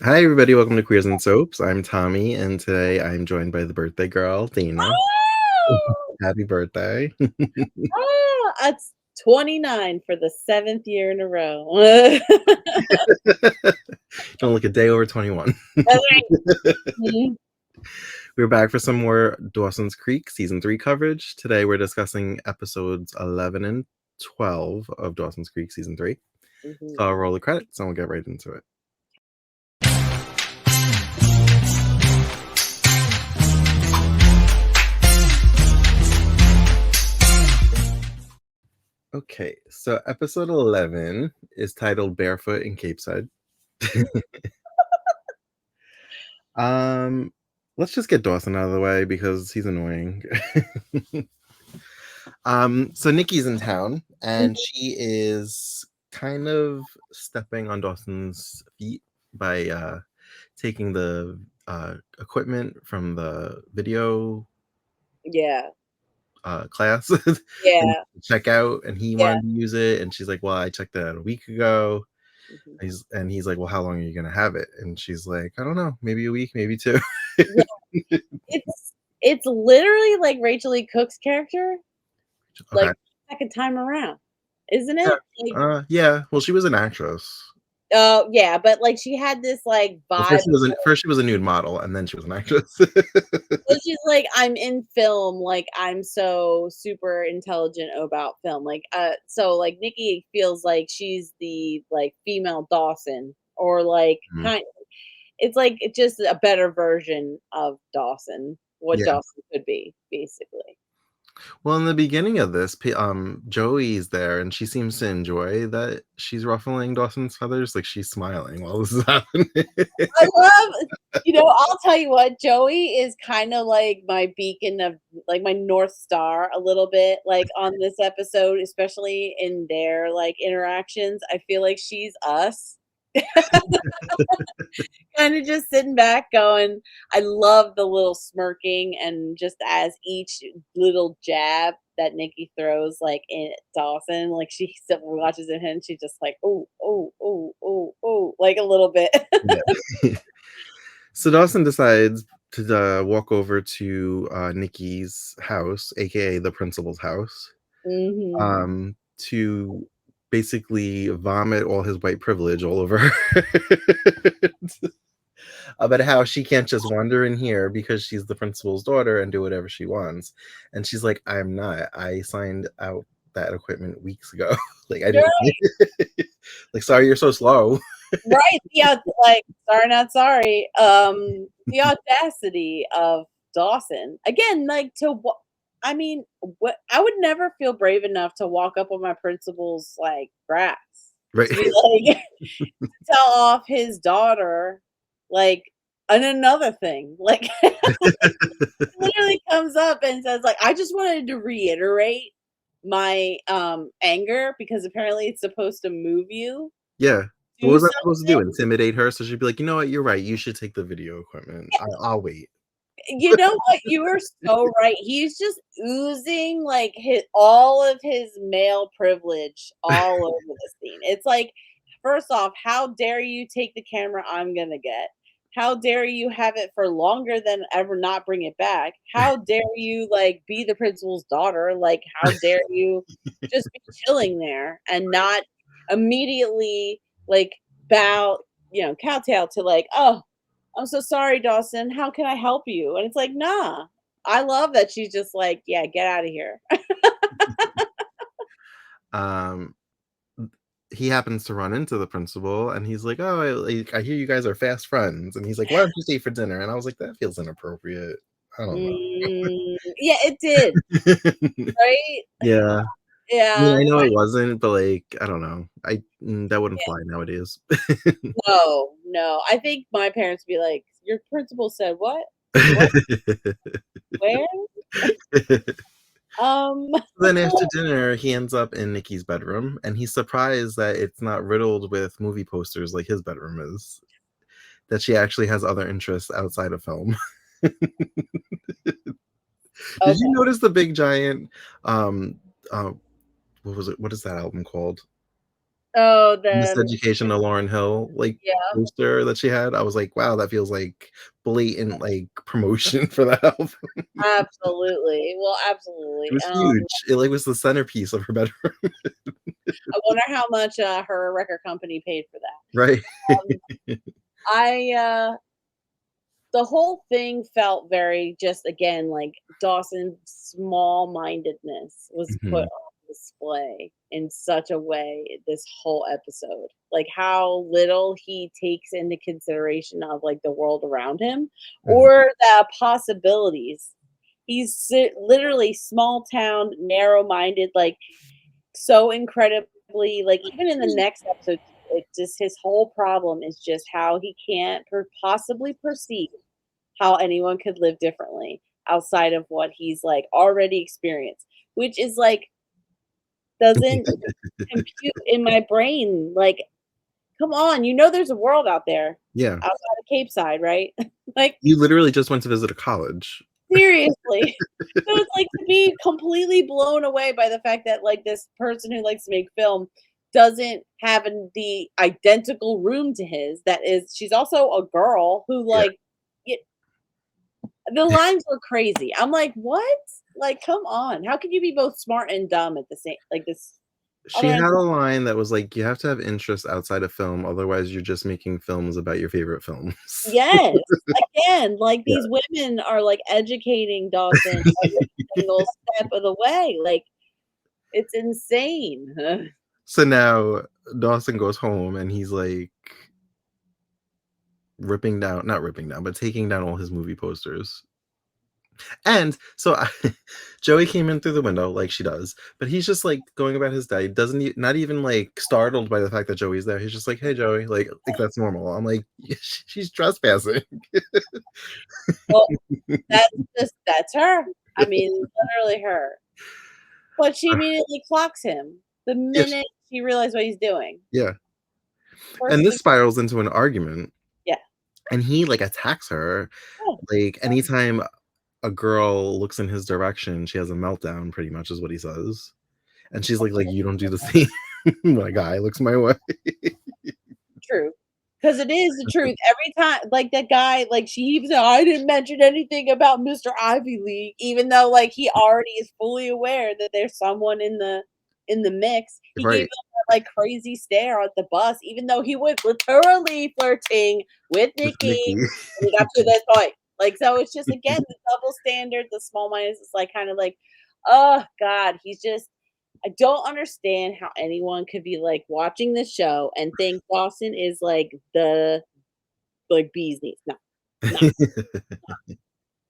Hi, everybody. Welcome to Queers and Soaps. I'm Tommy, and today I'm joined by the birthday girl, Dayna. Oh, Happy birthday. it's 29 for the seventh year in a row. Don't look a day over 21. That's right. Mhm. We're back for some more Dawson's Creek Season 3 coverage. Today we're discussing episodes 11 and 12 of Dawson's Creek Season 3. Mhm. So I'll roll the credits and we'll get right into it. Okay, so episode 11 is titled Barefoot in Capeside. Um, let's just get Dawson out of the way because he's annoying. So Nikki's in town and she is kind of stepping on Dawson's feet by taking the equipment from the video Yeah, class and yeah, check out, and he yeah. wanted to use it, and she's like, "Well, I checked it out a week ago." Mhm. He's like, "Well, how long are you gonna have it?" And she's like, "I don't know, maybe a week, maybe two." Yeah, it's literally like Rachel E. Cook's character, Okay. like second time around, isn't Yeah. it? Like, Yeah. Well, she was an actress. oh yeah, but like she had this like Well, vibe. first she was a nude model, and then she was an actress. Well, she's like, "I'm in film, like, I'm so super intelligent about film." Like, so, like, Nikki feels like she's the, like, female Dawson or, like, Mhm. it's just a better version of Dawson, what Yeah. Dawson could be, basically. Well, in the beginning of this, Joey's there, and she seems to enjoy that she's ruffling Dawson's feathers. Like she's smiling while this is happening. I love I'll tell you what, Joey is kinda like my beacon of like, my North Star a little bit, like, on this episode, especially in their, like, interactions. I feel like she's us. Kinda just sitting back going, I love the little smirking and just as each little jab that Nikki throws, like, in Dawson, like, she still watches it and she's just like, "Oh, oh, oh, oh, oh," like, a little bit. Yeah. So Dawson decides to walk over to Nikki's house, aka the principal's house, Mhm. to basically vomit all his white privilege all over her. About how she can't just wander in here because she's the principal's daughter and do whatever she wants. And she's like, I'm not. I signed out that equipment weeks ago. Like I didn't Right, like sorry you're so slow. right, like, sorry, not sorry, the audacity of Dawson. Again, like, I mean, what I would never feel brave enough to walk up on my principal's, like, grass Right. to be like tell off his daughter, like, and another thing, like, literally comes up and says, like, "I just wanted to reiterate my, anger because apparently it's supposed to move you. Yeah. What Do was I supposed to do? something." Intimidate her? So she'd be like, you know what, you're right. You should take the video equipment. I'll wait. You know what? You are so right. He's just oozing, like, his all of his male privilege all over the scene. It's like, first off, how dare you take the camera I'm gonna get? How dare you have it for longer than ever not bring it back? How dare you, like, be the principal's daughter? Like, how dare you just be chilling there and not immediately, like, bow, kowtow to, like, "Oh, I'm so sorry, Dawson. How can I help you?" And it's like, nah. I love that she's just like, yeah, get out of here. Um he happens to run into the principal and he's like, "Oh, I hear you guys are fast friends." And he's like, "Why don't you stay for dinner?" And I was like, that feels inappropriate. I don't Yeah, it did, know. right? Yeah. I mean, Yeah, I know it wasn't, but, like, I don't know. That wouldn't fly nowadays. no, no. I think my parents would be like, "Your principal said what? What? Where?" Um, Then after dinner, he ends up in Nikki's bedroom, and he's surprised that it's not riddled with movie posters like his bedroom is, that she actually has other interests outside of film. Did you okay. notice the big giant, um, uh, what was it? What is that album called? Oh, the Miseducation of Lauryn Hill, like, yeah, poster that she had. I was like, "Wow, that feels like blatant, like, promotion for that album." absolutely. Well, It absolutely. was huge. It, like, was the centerpiece of her bedroom. I wonder how much, her record company paid for that. Right. Um, I, the whole thing felt very just again like Dawson's small-mindedness was put Mhm, on display in such a way this whole episode. Like how little he takes into consideration of like the world around him mhm, or the possibilities. Literally small town, narrow-minded, like so incredibly like even in the next episode, it just his whole problem is just how he can't possibly perceive how anyone could live differently outside of what he's like already experienced, which is like doesn't compute in my brain. Like, come on, you know there's a world out there yeah. outside of Cape Side, right? Like, You literally just went to visit a college. seriously. So it's like to be completely blown away by the fact that like this person who likes to make film doesn't have the identical room to his. That is, she's also a girl who Yeah. like the lines were crazy. I'm like, "What? Like, come on. How could you be both smart and dumb at the same like this?" She Other had a line that was like, "You have to have interests outside of film, otherwise you're just making films about your favorite films." yes. Again, like Yeah. these women are like educating Dawson every single step of the way. Like, it's insane. So now Dawson goes home and he's like ripping down, not ripping down, but taking down all his movie posters. And so Joey came in through the window like she does, but he's just like going about his day. Doesn't not even like startled by the fact that Joey's there. He's just like, "Hey, Joey," like that's normal. I'm like, she's trespassing. Well, that's her. I mean, literally her. But she immediately clocks him the Yes, minute she realized what he's doing. yeah. First And this thing spirals into an argument, yeah. and he like attacks her. Oh, Like anytime a girl looks in his direction, she has a meltdown. Pretty much is what he says. And she's like you don't do the same when a guy looks my way. true. Because it is the truth. Every time like, that guy, like, she even said, "I didn't mention anything about Mr. Ivy League," even though, like, he already is fully aware that there's someone in the mix. He gave Right. them that, like, crazy stare at the bus, even though he was literally flirting with With Nikki Nikki. when he got to this point. Like, so it's just, again, the double standard, the small mindedness is, like, kinda like, oh god, he's just I don't understand how anyone could be, like, watching this show and think Dawson is, like, the like, bee's knees. No, no,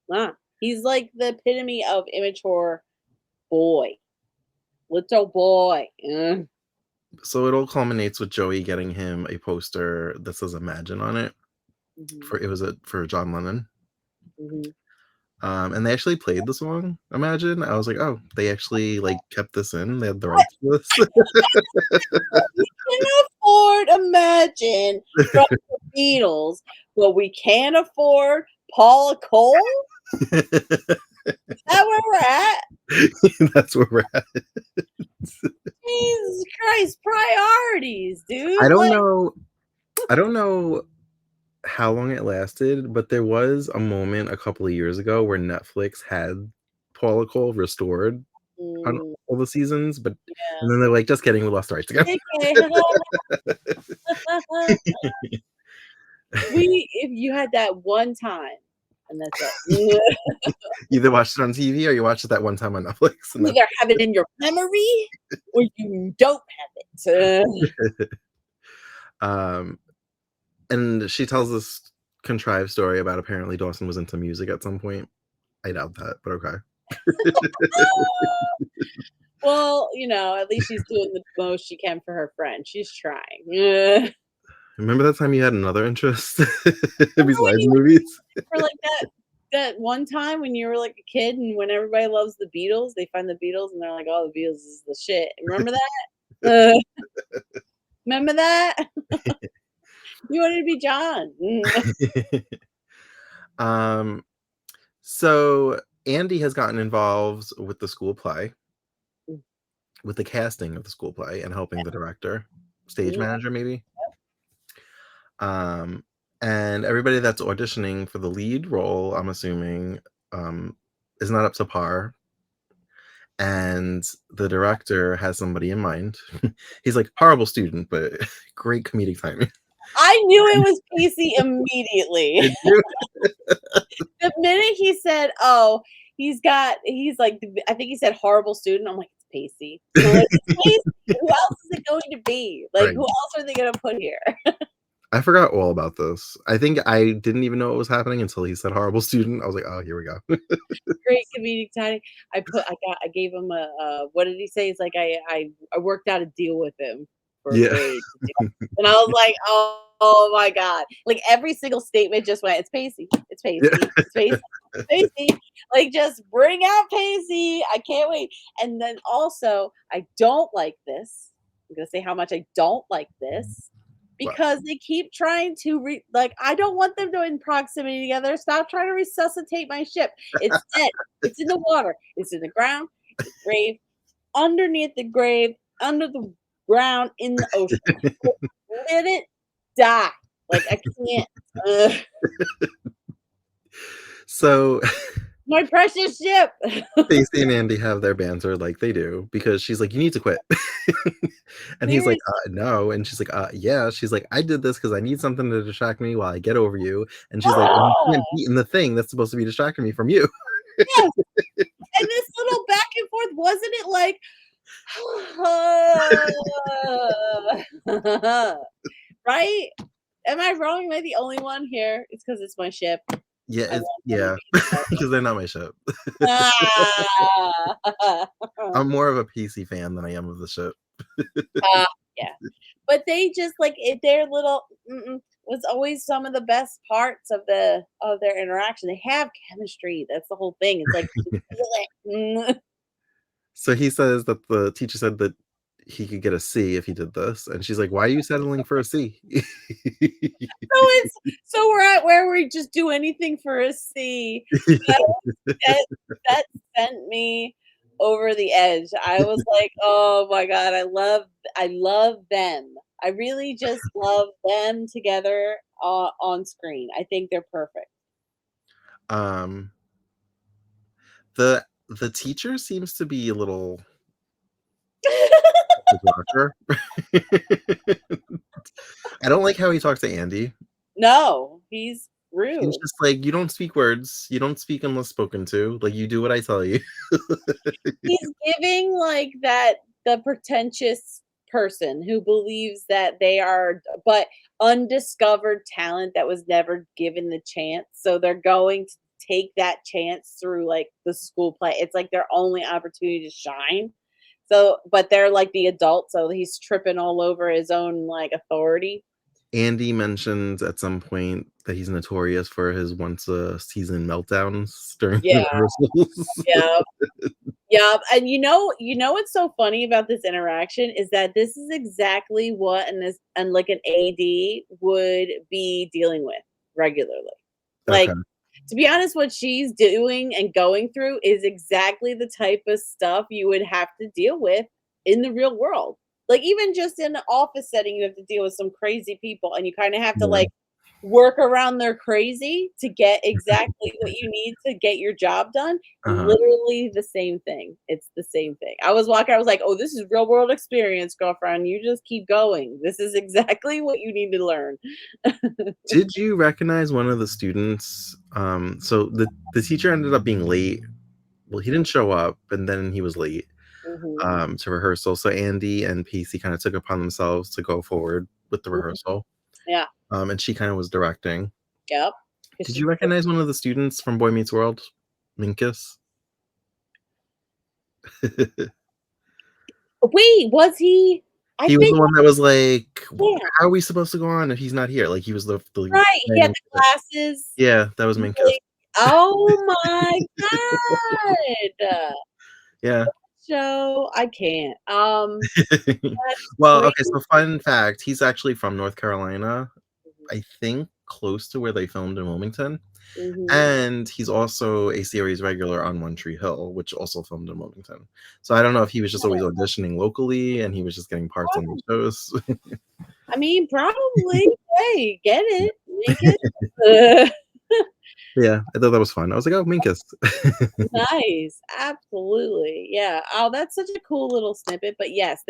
nah. He's, like, the epitome of immature boy, little boy. Ugh. So it all culminates with Joey getting him a poster that says "Imagine" on it. Mhm, For it was for John Lennon. mhm. And they actually played the song "Imagine." I was like, "Oh, they actually like kept this in. They had the What? rights to this." We can afford Imagine from the Beatles, but we can't afford Paula Cole? Is that where we're at? That's where we're at. Jesus Christ, priorities, I dude, don't like know. I don't know how long it lasted, but there was a moment a couple of years ago where Netflix had Paula Cole restored on mm, all the seasons, but yeah. and then they're like, "Just kidding, we lost the rights again." Okay. We if you had that one time, and that's it. You either watched it on TV or you watched it that one time on Netflix, and You that's either have it in your memory or you don't have it. um, and she tells this contrived story about apparently Dawson was into music at some point. I doubt that, but okay. Well, at least she's doing the most she can for her friend. She's trying. Remember that time you had another interest Remember when besides you movies? were like that one time when you were like a kid and when everybody loves the Beatles, they find the Beatles and they're like, "Oh, the Beatles is the shit." Remember that? Remember that? You wanted to be John. Um, so Andy has gotten involved with the school play, with the casting of the school play and helping the director. stage Mhm. manager maybe. Um, and everybody that's auditioning for the lead role, I'm assuming, is not up to par. And the director has somebody in mind. He's like, horrible student, but great comedic timing. I knew it was Pacey immediately. Did you? The minute he said, "Oh, he's like, I think he said horrible student." I'm like, "It's Pacey." I'm like, "It's Pacey. Who else is it going to be? Like, Right. who else are they gonna put here?" I forgot all about this. I think I didn't even know it was happening until he said horrible student. I was like, oh, here we go. Great comedic timing. I gave him what did he say? It's like, I worked out a deal with him for Yeah. grade to do, and I was like, "Oh my god." Like, every single statement just went, "It's Pacey. It's Yeah. Pacey. It's Pacey. It's Pacey." Like, just bring out Pacey. I can't wait. And then also, I don't like this. I'm gonna say how much I don't like this What? because they keep trying to like, I don't want them to in proximity together. Stop trying to resuscitate my ship. It's dead. It's in the water. It's in the ground, the grave, underneath the grave, under the ground, in the ocean. Let it die. Like, I can't. Ugh. So My precious ship. Stacey and Andy have their banter like they do because she's like, "You need to quit." And he's like, Seriously. No." And she's like, yeah." She's like, "I did this because I need something to distract me while I get over you." And she's like, "And you can't Oh, be in the thing that's supposed to be distracting me from you." yes. And this little back and forth, wasn't it like, right? Am I wrong? Am I the only one here? It's because it's my ship. Yeah, I it's want them to yeah, be together. because they're not my ship. Ah. I'm more of a PC fan than I am of the ship. Ah, yeah. But they just like their little was always some of the best parts of their interaction. They have chemistry. That's the whole thing. It's like you feel it. So he says that the teacher said that he could get a C if he did this, and she's like, "Why are you settling for a C?" So we're at where we just do anything for a C. That that that sent me over the edge. I was like, "Oh my god, I love them. I really just love them together on screen. I think they're perfect." Um, the teacher seems to be a little rocker. I don't like how he talks to Andy. No, he's He's rude. just like, "You don't speak words. You don't speak unless spoken to. Like, you do what I tell you." He's giving like that the pretentious person who believes that they are but undiscovered talent that was never given the chance. So they're going to take that chance through like the school play. It's like their only opportunity to shine. So, but they're like the adults, so he's tripping all over his own like authority. Andy mentions at some point that he's notorious for his once a season meltdowns during Yeah, rehearsals. yeah. Yeah, and what's so funny about this interaction is that this is exactly what and like an AD would be dealing with regularly. Okay. Like, to be honest, what she's doing and going through is exactly the type of stuff you would have to deal with in the real world. Like, even just in an office setting, you have to deal with some crazy people, and you kind of have to Yeah. like work around their crazy to get exactly what you need to get your job done. Uh-huh. Literally the same thing. It's the same thing. I was walking, I was like, "Oh, this is real world experience, girlfriend. You just keep going. This is exactly what you need to learn." Did you recognize one of the students? So the teacher ended up being late. Well, he didn't show up, and then he was late Mhm, to rehearsal. So Andy and Pacey kind of took upon themselves to go forward with the mhm. rehearsal. Yeah, And she kind of was directing. yep. 'Cause Did she's you recognize one of the students from Boy Meets World? Minkus? wait, was he? I He was think the one that was like, yeah, "How are we supposed to go on if he's not here?" Like, he was the right. He had random the kid. glasses. Yeah, that was Minkus. Really, oh my god. Yeah. So I can't. That's Well, okay, crazy. so fun fact, he's actually from North Carolina, Mhm. I think. close to where they filmed in Wilmington. Mhm. And he's also a series regular on One Tree Hill, which also filmed in Wilmington. So I don't know if he was just always auditioning locally and he was just getting parts on these shows. I mean, probably. Hey, get it, make it. Yeah, I thought that was fun. I was like, "Oh, Minkus." Nice, absolutely, yeah. Oh, that's such a cool little snippet, but yes,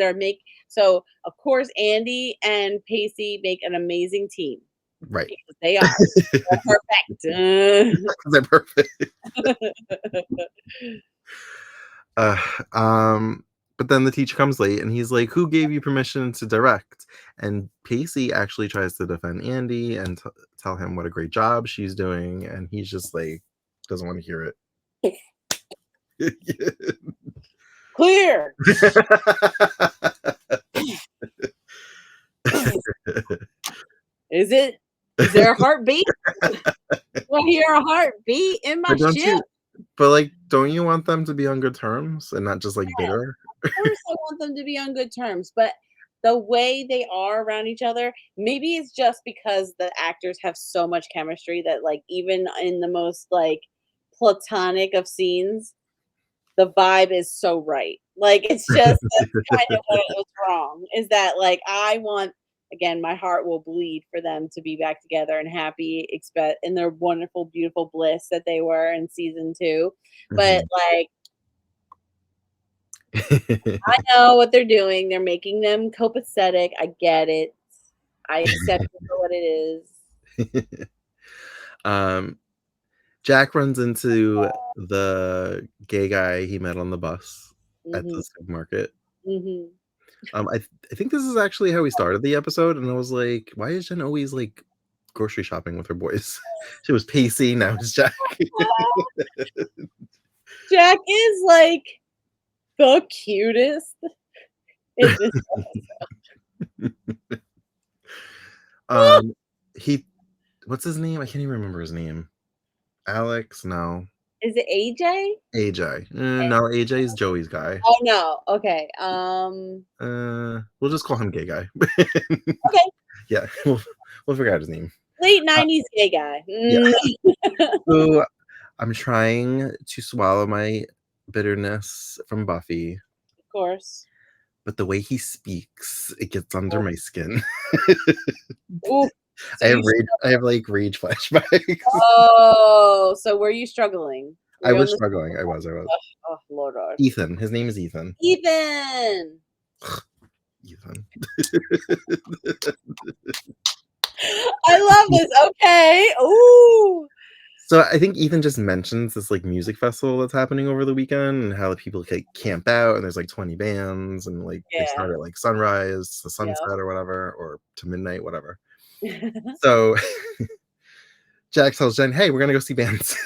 so, of course, Andy and Pacey make an amazing team, Right. because they are. They're perfect. 'Cause they're perfect. Uh, um, but then the teacher comes late and he's like, "Who gave you permission to direct?" And Pacey actually tries to defend Andy and tell him what a great job she's doing, and he's just like, doesn't want to hear it. Clear. Is it? Is there a heartbeat? Do I hear a heartbeat in my But don't ship? you but, like, don't you want them to be on good terms and not just, like, Yes, bitter? of course I want them to be on good terms, but the way they are around each other, maybe it's just because the actors have so much chemistry that, like, even in the most, like, platonic of scenes, the vibe is so right. Like, it's just that's kind of what's wrong, is that, like, I want again, my heart will bleed for them to be back together and happy, expect in their wonderful, beautiful bliss that they were in season 2. But, Mhm. like, I know what they're doing. They're making them copacetic. I get it. I accept it for what it is. Um, Jack runs into the gay guy he met on the bus at Mhm, the supermarket. mhm. I think this is actually how we started the episode, and I was like, "Why is Jen always, like, grocery shopping with her boys?" She was Pacey, now it's Jack. Jack is, like, the cutest in this. Um, he what's his name? I can't even remember his name. Alex? No. Is it AJ? AJ. No, AJ is Joey's guy. Oh, no. Okay, We'll just call him gay guy. okay. Yeah, we'll figure out his name. Late Uh, 90s gay guy. yeah. Mm. So I'm trying to swallow my bitterness from Buffy, Of course. but the way he speaks, it gets under my skin. Ooh, so you I have like rage flashbacks. Oh, so were you struggling? Were I you on was the struggling. I was. Oh, Lord, Lord. Ethan. His name is Ethan. Ethan! Ethan. I love this, okay, ooh. So I think Ethan just mentions this like music festival that's happening over the weekend and how the people like camp out and there's like 20 bands and like they Yeah, start at like sunrise to yep. sunset or whatever or to midnight, whatever. So Jack tells Jen, "Hey, we're gonna go see bands."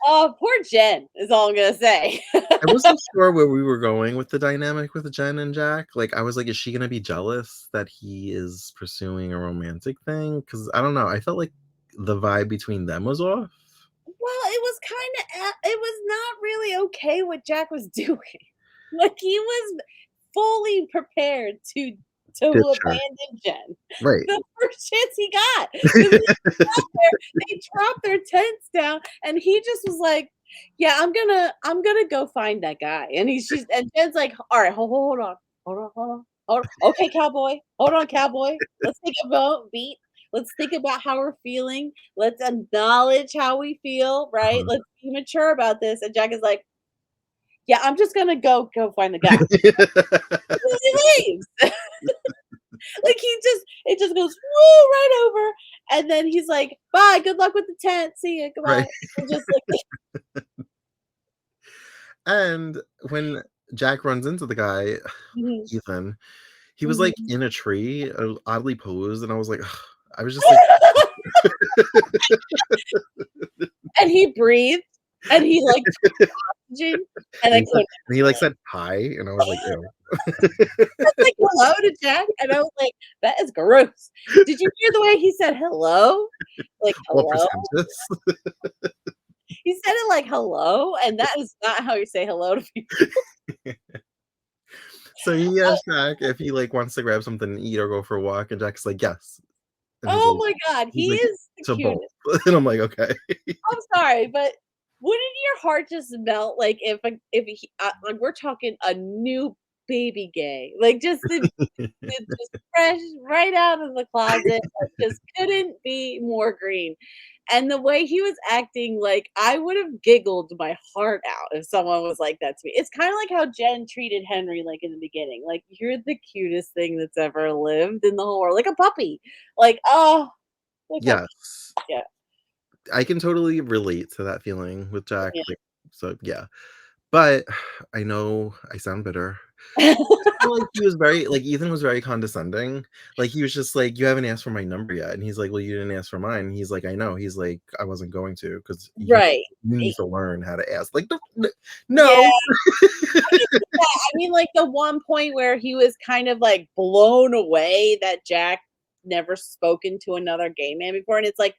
Oh, poor Jen is all I'm gonna say. I wasn't sure where we were going with the dynamic with Jen and Jack. Like I was like, is she gonna be jealous that he is pursuing a romantic thing? Because I don't know. I felt like the vibe between them was off. Well, it was kinda it was not really okay what Jack was doing. Like, he was fully prepared to Ditch her. abandon Jen Right. the first chance he got, 'cause they dropped their tents down, and he just was like, "Yeah, I'm gonna go find that guy," and and Jen's like, "Alright, hold on, hold on. Okay, cowboy, hold on, cowboy. Let's take a beat. Let's think about how we're feeling. Let's acknowledge how we feel, right? Uh-huh. Let's be mature about this." And Jack is like, "Yeah, I'm just gonna go find the guy." He leaves. Like, it just goes woo right over, and then he's like, "Bye, good luck with the tent. See ya, Right. goodbye." And just like And when Jack runs into the guy, mhm, Ethan, he was like mhm. in a tree, oddly posed, and I was like, ugh. I was just like, And he breathed, and he, like, took oxygen, and I couldn't and he like handle it. said hi, and I was like, ew. I was like, "Hello" to Jack, and I was like, "That is gross." Did you hear the way he said hello? Like, All "Hello?" pretentious. He said it like, "Hello," and that is not how you say hello to people. So he asks Jack if he like wants to grab something to eat or go for a walk, and Jack's like, yes. And Oh my god, he's he like is the to both. cutest. And I'm like, okay. I'm sorry, but wouldn't your heart just melt, like, if he like, we're talking a new baby gay, like, just the just fresh right out of the closet, like, just couldn't be more green, and the way he was acting, like, I would've giggled my heart out if someone was like that to me. It's kinda like how Jen treated Henry, like, in the beginning, like, "You're the cutest thing that's ever lived in the whole world," like a puppy, like, oh, like how Yes. yeah, I can totally relate to that feeling with Jack, yeah. like, so yeah. But I know I sound bitter. I feel like he was very like, Ethan was very condescending. Like, he was just like, "You haven't asked for my number yet." And he's like, "Well, you didn't ask for mine." He's like, "I know." He's like, "I wasn't going to because Right. you E need to learn how to ask." Like, yeah, no. I mean, like, the one point where he was kind of, like, blown away that Jack never spoken to another gay man before, and it's like,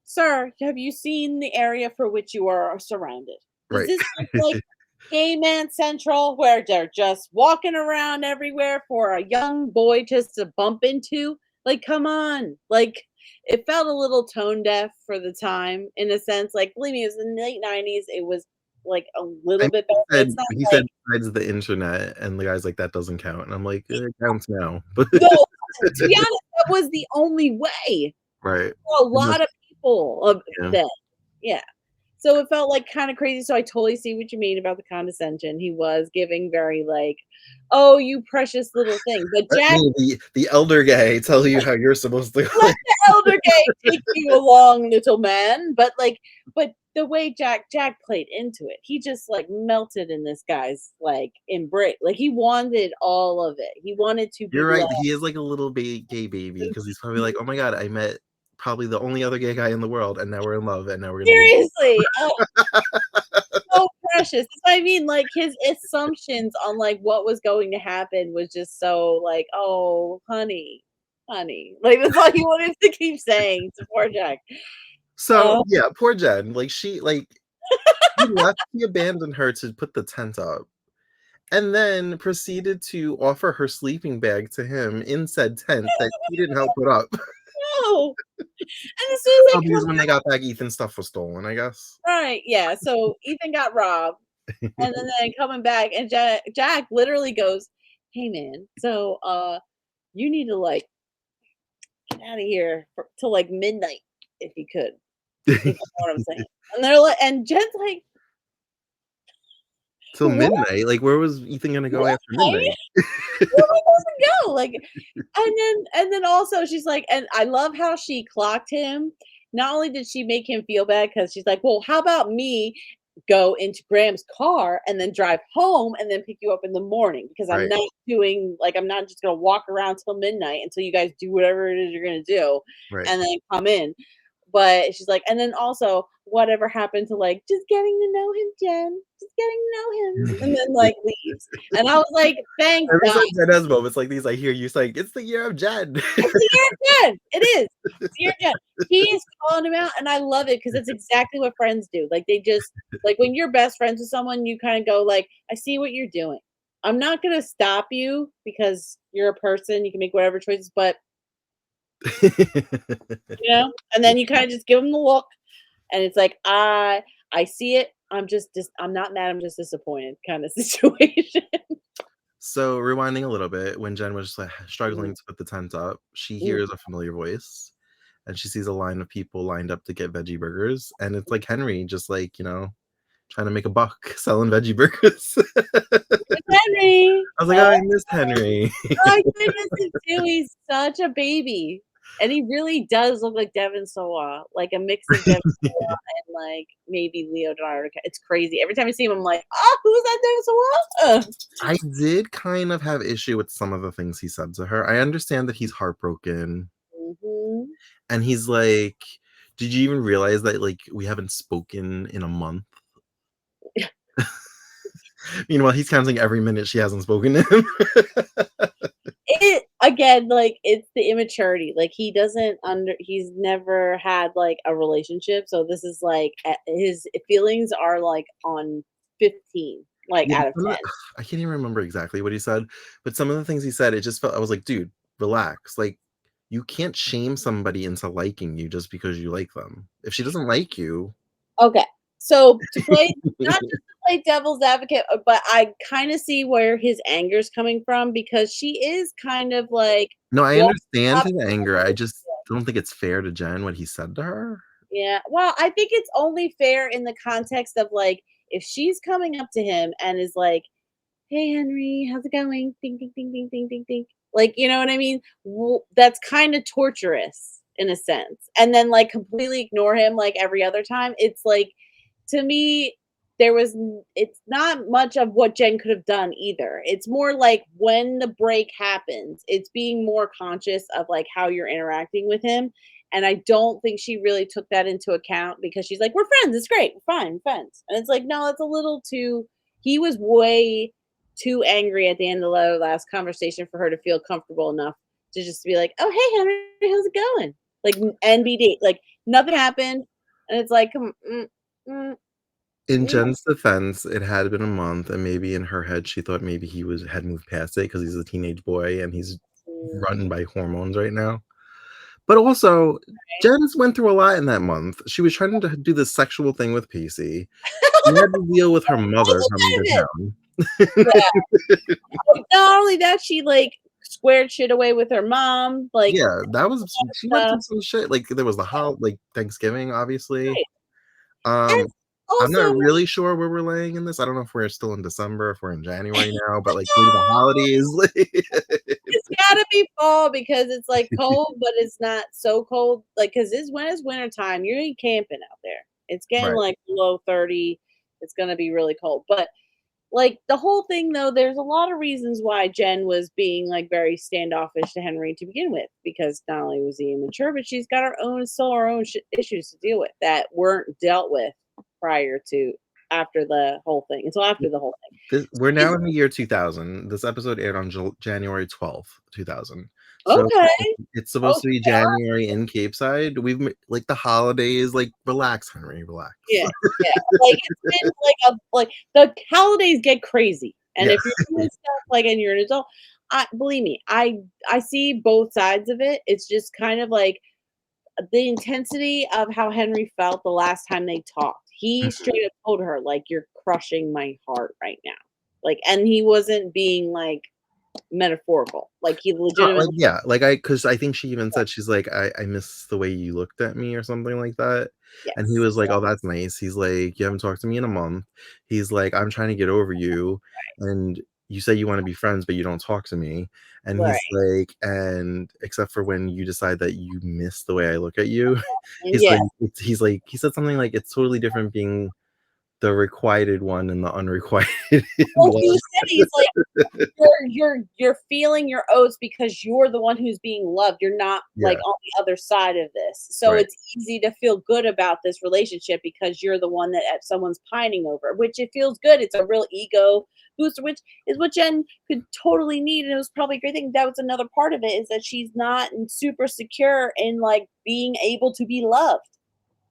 "Sir, have you seen the area for which you are surrounded? Does Right. this look like Gay Man Central where they're just walking around everywhere for a young boy just to bump into? Like, come on." Like, it felt a little tone deaf for the time in a sense, like, believe me, it was in the late '90s, it was, like, a I little know bit better, but it's not he like said besides the internet, and the guy's like, "That doesn't count." And I'm like, "It counts now." But no, to be honest, that was the only way right. for a And lot of people of yeah. then. Yeah. So it felt, like, kinda crazy, so I totally see what you mean about the condescension. He was giving very, like, "Oh, you precious little thing," but Let Jack me, the elder guy, tell you how you're supposed to let the elder gay take you along, little man, but, like but the way Jack played into it, he just, like, melted in this guy's, like, embrace, like, he wanted all of it. He wanted to be You're right, loved. he is like a little gay baby because he's probably like, "Oh my god, I met probably the only other gay guy in the world, and now we're in love, and now we're gonna be." Seriously, oh, so precious. That's what I mean, like, his assumptions on, like, what was going to happen was just so, like, "Oh, honey, honey." Like, that's all he wanted to keep saying to poor Jack. So, Oh, yeah, poor Jen, like, he abandoned her to put the tent up, and then proceeded to offer her sleeping bag to him in said tent that he didn't help put up. no. And as soon as Oh, they come because when they got back, Ethan's stuff was stolen, I guess. right, yeah, so Ethan got robbed, and then they coming back, and Jack literally goes, "Hey, man, so, you need to, like, get out of here for till, like, midnight if you could, if you know what I'm saying." And they're like and Jen's like, Till "What? midnight? Like, where was Ethan gonna go after Midnight? midnight? Where am I supposed to go?" Like, and then also she's like and I love how she clocked him. Not only did she make him feel bad because she's like, "Well, how about me go into Graham's car and then drive home and then pick you up in the morning because I'm Right, not doing like I'm not just gonna walk around till midnight until you guys do whatever it is you're gonna do right. and then come in." But she's like, and then also, whatever happened to like just getting to know him, Jen, just getting to know him, and then like leaves. And I was like, thank Every God. time Jen has moments like these, I hear you saying, "It's the year of Jen." It's the year of Jen. It is. It's the year of Jen. He is calling him out, and I love it because it's exactly what friends do. Like they just like when you're best friends with someone, you kind of go like, I see what you're doing. I'm not gonna stop you because you're a person. You can make whatever choices, but you know, and then you kind of just give them the look, and it's like, I see it. I'm just I'm not mad. I'm just disappointed kind of situation. So, rewinding a little bit, when Jen was, like, Mhm, struggling to put the tent up, she mhm. hears a familiar voice, and she sees a line of people lined up to get veggie burgers, and it's, like, Henry just, like, trying to make a buck selling veggie burgers. It's Henry. I was like, Oh, "Oh, I miss Henry." I did miss him too. He's such a baby, and he really does look like Devin Sawa, like a mix of Devin Sawa and like maybe Leonardo. It's crazy. Every time I see him, I'm like, oh, who's that Devin Sawa? I did kind of have issue with some of the things he said to her. I understand that he's heartbroken, Mhm. and he's like, "Did you even realize that, like, we haven't spoken in a month?" Meanwhile, he's counting every minute she hasn't spoken to him. It again, like, it's the immaturity, like, he's never had, like, a relationship, so this is, like, his feelings are, like, on 15. like, Yeah, but out of some of 10. the I can't even remember exactly what he said, but some of the things he said, it just felt I was like, "Dude, relax." Like, you can't shame somebody into liking you just because you like them. If she doesn't like you Okay. So to play not just to play devil's advocate, but I kinda see where his anger's coming from because she is kind of like, No, I well, understand his anger, I just don't think it's fair to Jen what he said to her. yeah. Well, I think it's only fair in the context of, like, if she's coming up to him and is like, "Hey, Henry, how's it going? Ding, ding, ding, ding, ding, ding, ding." Like, you know what I mean? That's kinda torturous in a sense, and then, like, completely ignore him, like, every other time. It's like, to me, it's not much of what Jen could have done either. It's more like when the break happens, it's being more conscious of, like, how you're interacting with him, and I don't think she really took that into account because she's like, "We're friends, it's great, we're fine, friends." And it's like, no, it's a little too he was way too angry at the end of the last conversation for her to feel comfortable enough to just be like, "Oh, hey, Henry, how's it going?" Like, NBD, like, nothing happened, and it's like, mm, In you know, Jen's defense, it had been a month, and maybe in her head, she thought maybe he had moved past it because he's a teenage boy and he's mm, run by hormones right now. But also, right? Jen went through a lot in that month. She was trying to do this sexual thing with Pacey. She had to deal with her mother All coming the to benefits. town. Yeah. Like, not only that, she, like, squared shit away with her mom, like, Yeah, that was she went stuff. through some shit, like, there was the like, Thanksgiving, obviously. Right. And Um, I'm not also, really sure where we're laying in this. I don't know if we're still in December, if we're in January now, but, like, maybe the holidays, like it's gotta be fall because it's, like, cold, but it's not so cold, like, because when it's wintertime, you ain't camping out there. It's getting, Right. like, below 30, it's gonna be really cold, but, like, the whole thing, though, there's a lot of reasons why Jen was being, like, very standoffish to Henry to begin with, because not only was he immature, but she's got her own issues to deal with that weren't dealt with prior to after the whole thing until after the whole thing. This So we're now she's in the year 2000. This episode aired on January 12th, 2000. So, okay, it's supposed to okay. be January in Cape Side. Like, the holidays, like, relax, Henry, relax. Yeah, yeah, like, it's been like the holidays get crazy, and Yeah, if you're doing stuff, like, and you're an adult, I believe me, I see both sides of it. It's just kind of like the intensity of how Henry felt the last time they talked. He mhm. straight up told her, like, "You're crushing my heart right now." Like, and he wasn't being, like, metaphorical. Like, he No, like, legitimately yeah, like, because I think she even said, she's like, "I miss the way you looked at me," or something like that, and he yes, was like, "Oh, that's nice." He's like, "You haven't talked to me in a month." He's like, "I'm trying to get over you, and you say you wanna be friends, but you don't talk to me," and he's right. like, "And except for when you decide that you miss the way I look at you," And he's yeah. like he's like he said something like, "It's totally different being the requited one and the unrequited Well, he one." said he's like you're feeling your oats because you're the one who's being loved. You're not, like, Yeah, on the other side of this. So right. it's easy to feel good about this relationship because you're the one that someone's pining over, which it feels good. It's a real ego booster, which is what Jen could totally need. And it was probably a great thing. That was another part of it is that she's not super secure in, like, being able to be loved.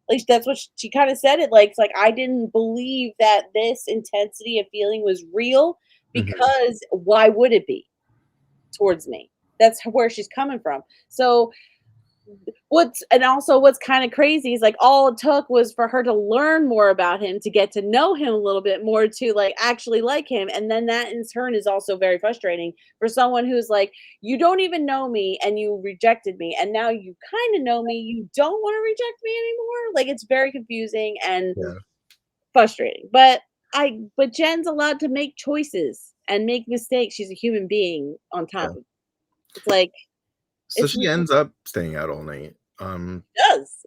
Like, that's what she kinda said it like, it's like, "I didn't believe that this intensity of feeling was real Mhm, because why would it be towards me?" That's where she's coming from. So, what's kinda crazy is, like, all it took was for her to learn more about him, to get to know him a little bit more, to, like, actually like him, and then that in turn is also very frustrating for someone who's like, "You don't even know me, and you rejected me, and now you kinda know me, you don't wanna reject me anymore?" Like, it's very confusing and yeah, frustrating, but Jen's allowed to make choices and make mistakes. She's a human being on yeah. top of it's like, So it's she ends up staying out all night. does.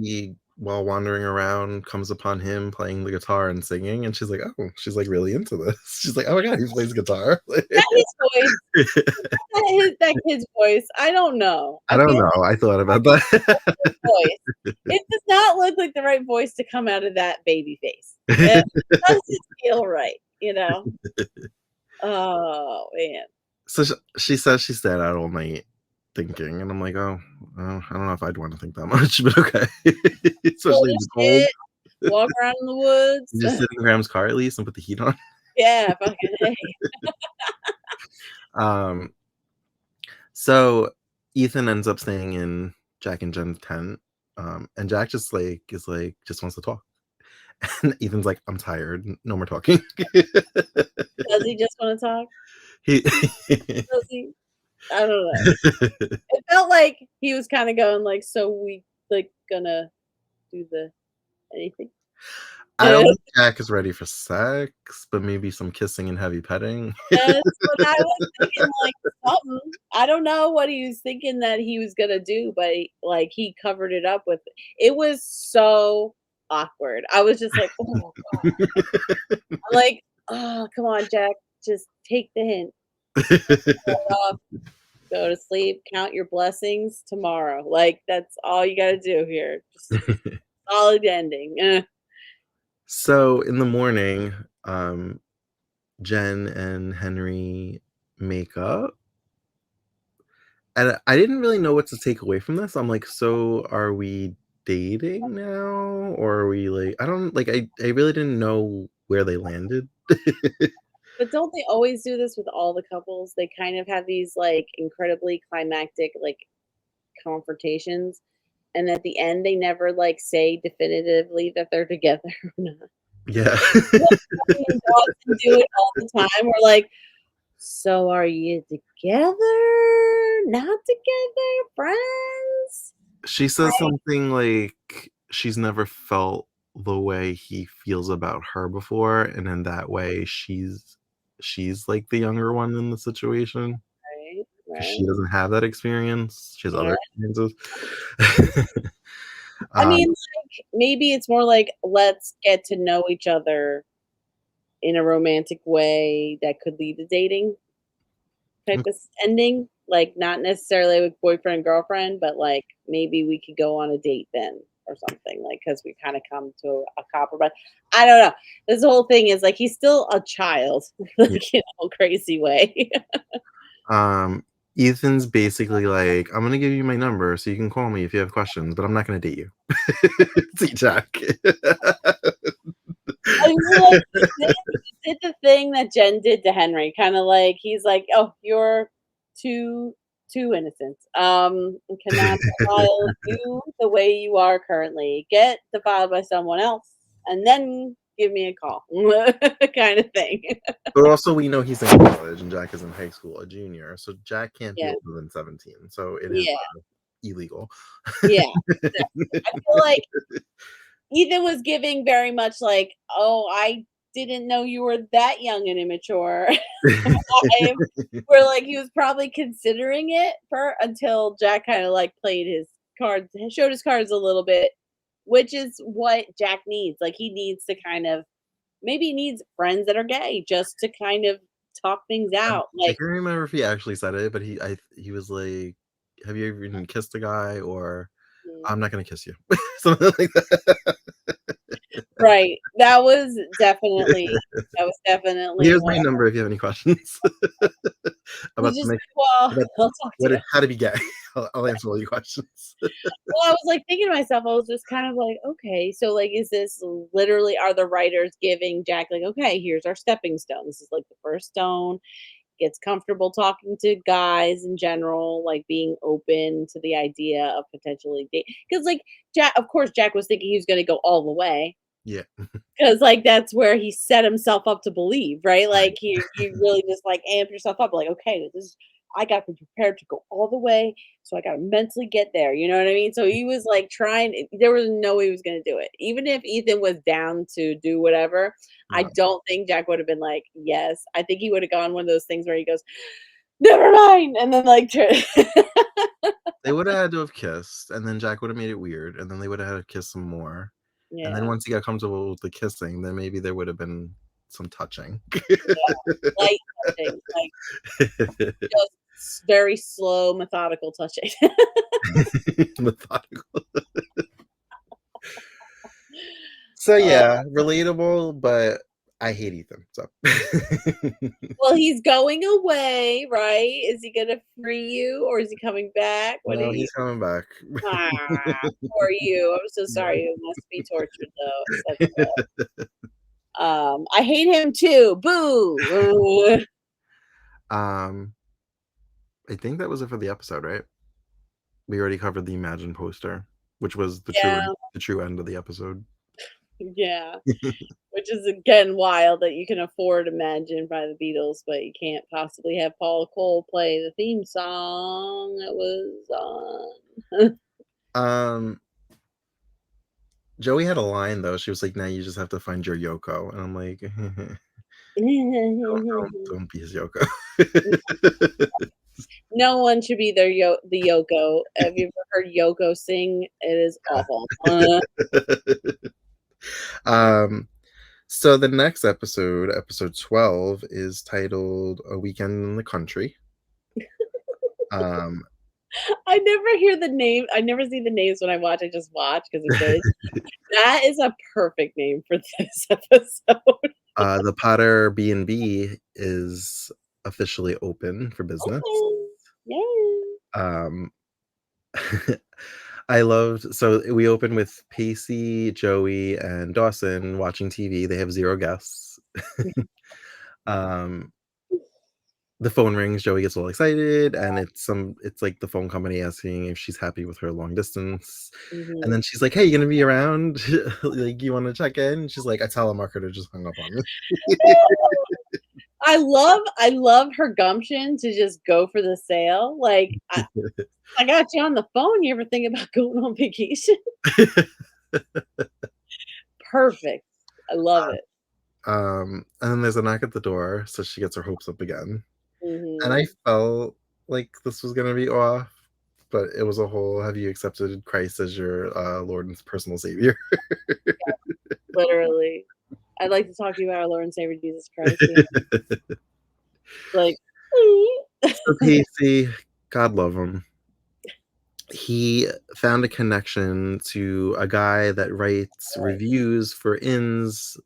He, while wandering around, comes upon him playing the guitar and singing, and she's like, "Oh," she's, like, really into this. She's like, "Oh my god, he plays guitar." That his voice, that kid's voice, I don't know. I I don't feel know, I thought like about that. his voice. It does not look like the right voice to come out of that baby face. It doesn't feel right, you know? Oh, man. So she says she stayed out all night thinking, and I'm like, "Oh, I don't know if I'd wanna think that much, but okay." Full Especially in of the cold. shit. Walk around in the woods. You just sit in Graham's car at least and put the heat on. Yeah, fucking A. Um, so Ethan ends up staying in Jack and Jen's tent. And Jack just like is like just wants to talk. And Ethan's like, I'm tired. No more talking. Does he just wanna talk? he Does he? I don't know. It felt like he was kinda going like, "So we, like, gonna do the anything?" I don't think Jack is ready for sex, but maybe some kissing and heavy petting. That's what I was thinking, like, something. I don't know what he was thinking that he was gonna do, but, like, he covered it up with it was so awkward. I was just like, "Oh god." I'm like, "Oh, come on, Jack. Just take the hint. Off, go to sleep, count your blessings tomorrow." Like, that's all you gotta do here. Just solid ending. So in the morning, um, Jen and Henry make up. And I didn't really know what to take away from this. I'm like, so are we dating now? Or are we like, I don't like, I really didn't know where they landed. But don't they always do this with all the couples? They kind of have these, like, incredibly climactic, like, confrontations, and at the end, they never, like, say definitively that they're together or not. Yeah. Like, Tommy and Dawson do it all the time. We're like, "So are you together? Not together? Friends?" She says something like she's never felt the way he feels about her before, and in that way she's like the younger one in the situation Right, because she right. doesn't have that experience. She has Yeah. other experiences. I um, mean, like, maybe it's more like, let's get to know each other in a romantic way that could lead to dating type of ending. Like, not necessarily with boyfriend and girlfriend, but like maybe we could go on a date then or something. Like, because we kind of come to a compromise. I don't know. This whole thing is like he's still a child, yeah. like in a crazy way. Um, Ethan's basically like, I'm gonna give you my number so you can call me if you have questions, but I'm not gonna date you. See, Jack. I mean, like he did the thing that Jen did to Henry, kind of like he's like, "Oh, you're too innocent. Cannot defile you the way you are currently. Get defiled by someone else, and then give me a call," kind of thing. But also, we know he's in college and Jack is in high school, a junior. So Jack can't be Yeah, older than 17. So it is yeah, illegal. yeah. Exactly. I feel like Ethan was giving very much like, "Oh, I didn't know you were that young and immature." I where, like, he was probably considering it for until Jack kinda, like, played his cards showed his cards a little bit, which is what Jack needs. Like, he needs to kind of maybe he needs friends that are gay just to kind of talk things out. I Like, can't remember if he actually said it, but he was like, "Have you ever even kissed a guy?" Or mm, "I'm not gonna kiss you," something like that. right. That was definitely Here's one my number if you have any questions he's about just the like, "Well, about I'll talk to you." how to be gay. I'll answer all your questions. Well, I was, like, thinking to myself, I was just kind of like, "Okay, so, like, is this literally are the writers giving Jack, like, okay, here's our stepping stone. This is, like, the first stone. Gets comfortable talking to guys in general, like, being open to the idea of potentially date." Because like, Jack of course, Jack was thinking he was gonna go all the way. Yeah, 'Cause, like, that's where he set himself up to believe, right? right. Like, you really just, like, amp yourself up, like, "Okay, this is I gotta be prepared to go all the way, so I gotta mentally get there," you know what I mean? So he was, like, trying there was no way he was gonna do it. Even if Ethan was down to do whatever, I No, don't think Jack would have been like, "Yes." I think he would've gone one of those things where he goes, "Never mind," and then, like, they would have had to have kissed, and then Jack would have made it weird, and then they would have had to kiss some more, and then Yeah, once he got comfortable with the kissing, then maybe there would have been some touching. yeah, light touching, like, just very slow, methodical touching. Methodical. So Uh, yeah, relatable, but I hate Ethan, so. Well, he's going away, right? Is he gonna free you or is he coming back? What do No, you he's coming back. Ah, poor you. I'm so Yeah. sorry. You must be tortured though. Such I hate him too. Boo. Um, I think that was it for the episode, right? We already covered the Imagine poster, which was Yeah, the true end of the episode. yeah. Which is again wild that you can afford Imagine by the Beatles, but you can't possibly have Paul Cole play the theme song that was on. Um, Joey had a line though. She was like, "Now you just have to find your Yoko," and I'm like, don't be his Yoko." No one should be the Yoko. Have you ever heard Yoko sing? It is awful. um, so the next episode, episode 12, is titled "A Weekend in the Country." Um, I never hear the name. I never see the names when I watch. I just watch because it's good. That is a perfect name for this episode. the Potter B&B is officially open for business. Okay. Yay. Um, I loved so we open with Pacey, Joey, and Dawson watching TV. They have 0 guests. Um, the phone rings, Joey gets all excited, and it's like the phone company asking if she's happy with her long distance. And Mhm. then she's like, "Hey, you gonna be around? Like, you wanna check in?" She's like, "A telemarketer just hung up on me." I love her gumption to just go for the sale. Like, I got you on the phone. You ever think about going on vacation? Perfect. I love it. And then there's a knock at the door, so she gets her hopes up again. And I Mhm. felt like this was gonna be off, but it was a whole, "Have you accepted Christ as your, Lord and personal savior?" Literally. I'd like to talk to you about our Lord and Savior Jesus Christ. Yeah. Like, So Pacey, God love him, he found a connection to a guy that writes reviews for inns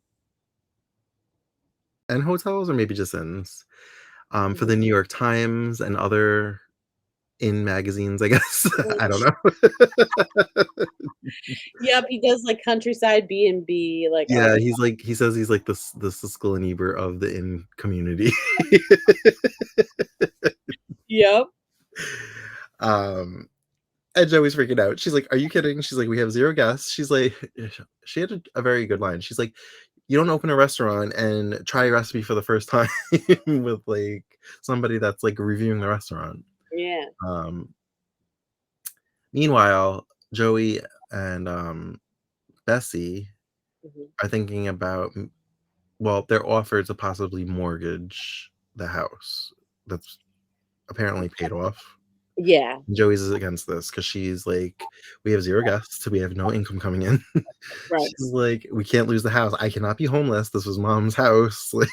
and hotels, or maybe just inns, for the Mhm. New York Times and other inn magazines, I guess. I don't know. Yep, he does like countryside B&B, like all Yeah, the he's like he says he's like the Siskel and Ebert of the inn community. Yep. Um, and Joey's freaking out. She's like, "Are you kidding?" She's like, "We have 0 guests." She's like she had a very good line. She's like, "You don't open a restaurant and try a recipe for the first time with, like, somebody that's, like, reviewing the restaurant." Yeah. Um, Meanwhile, Joey and, Bessie Mhm. are thinking about well, they're offered to possibly mortgage the house that's apparently paid off. Yeah, Joey's is against this because she's like, "We have 0 guests, we have no income coming in." right, She's like, "We can't lose the house. I cannot be homeless. This was mom's house." Like,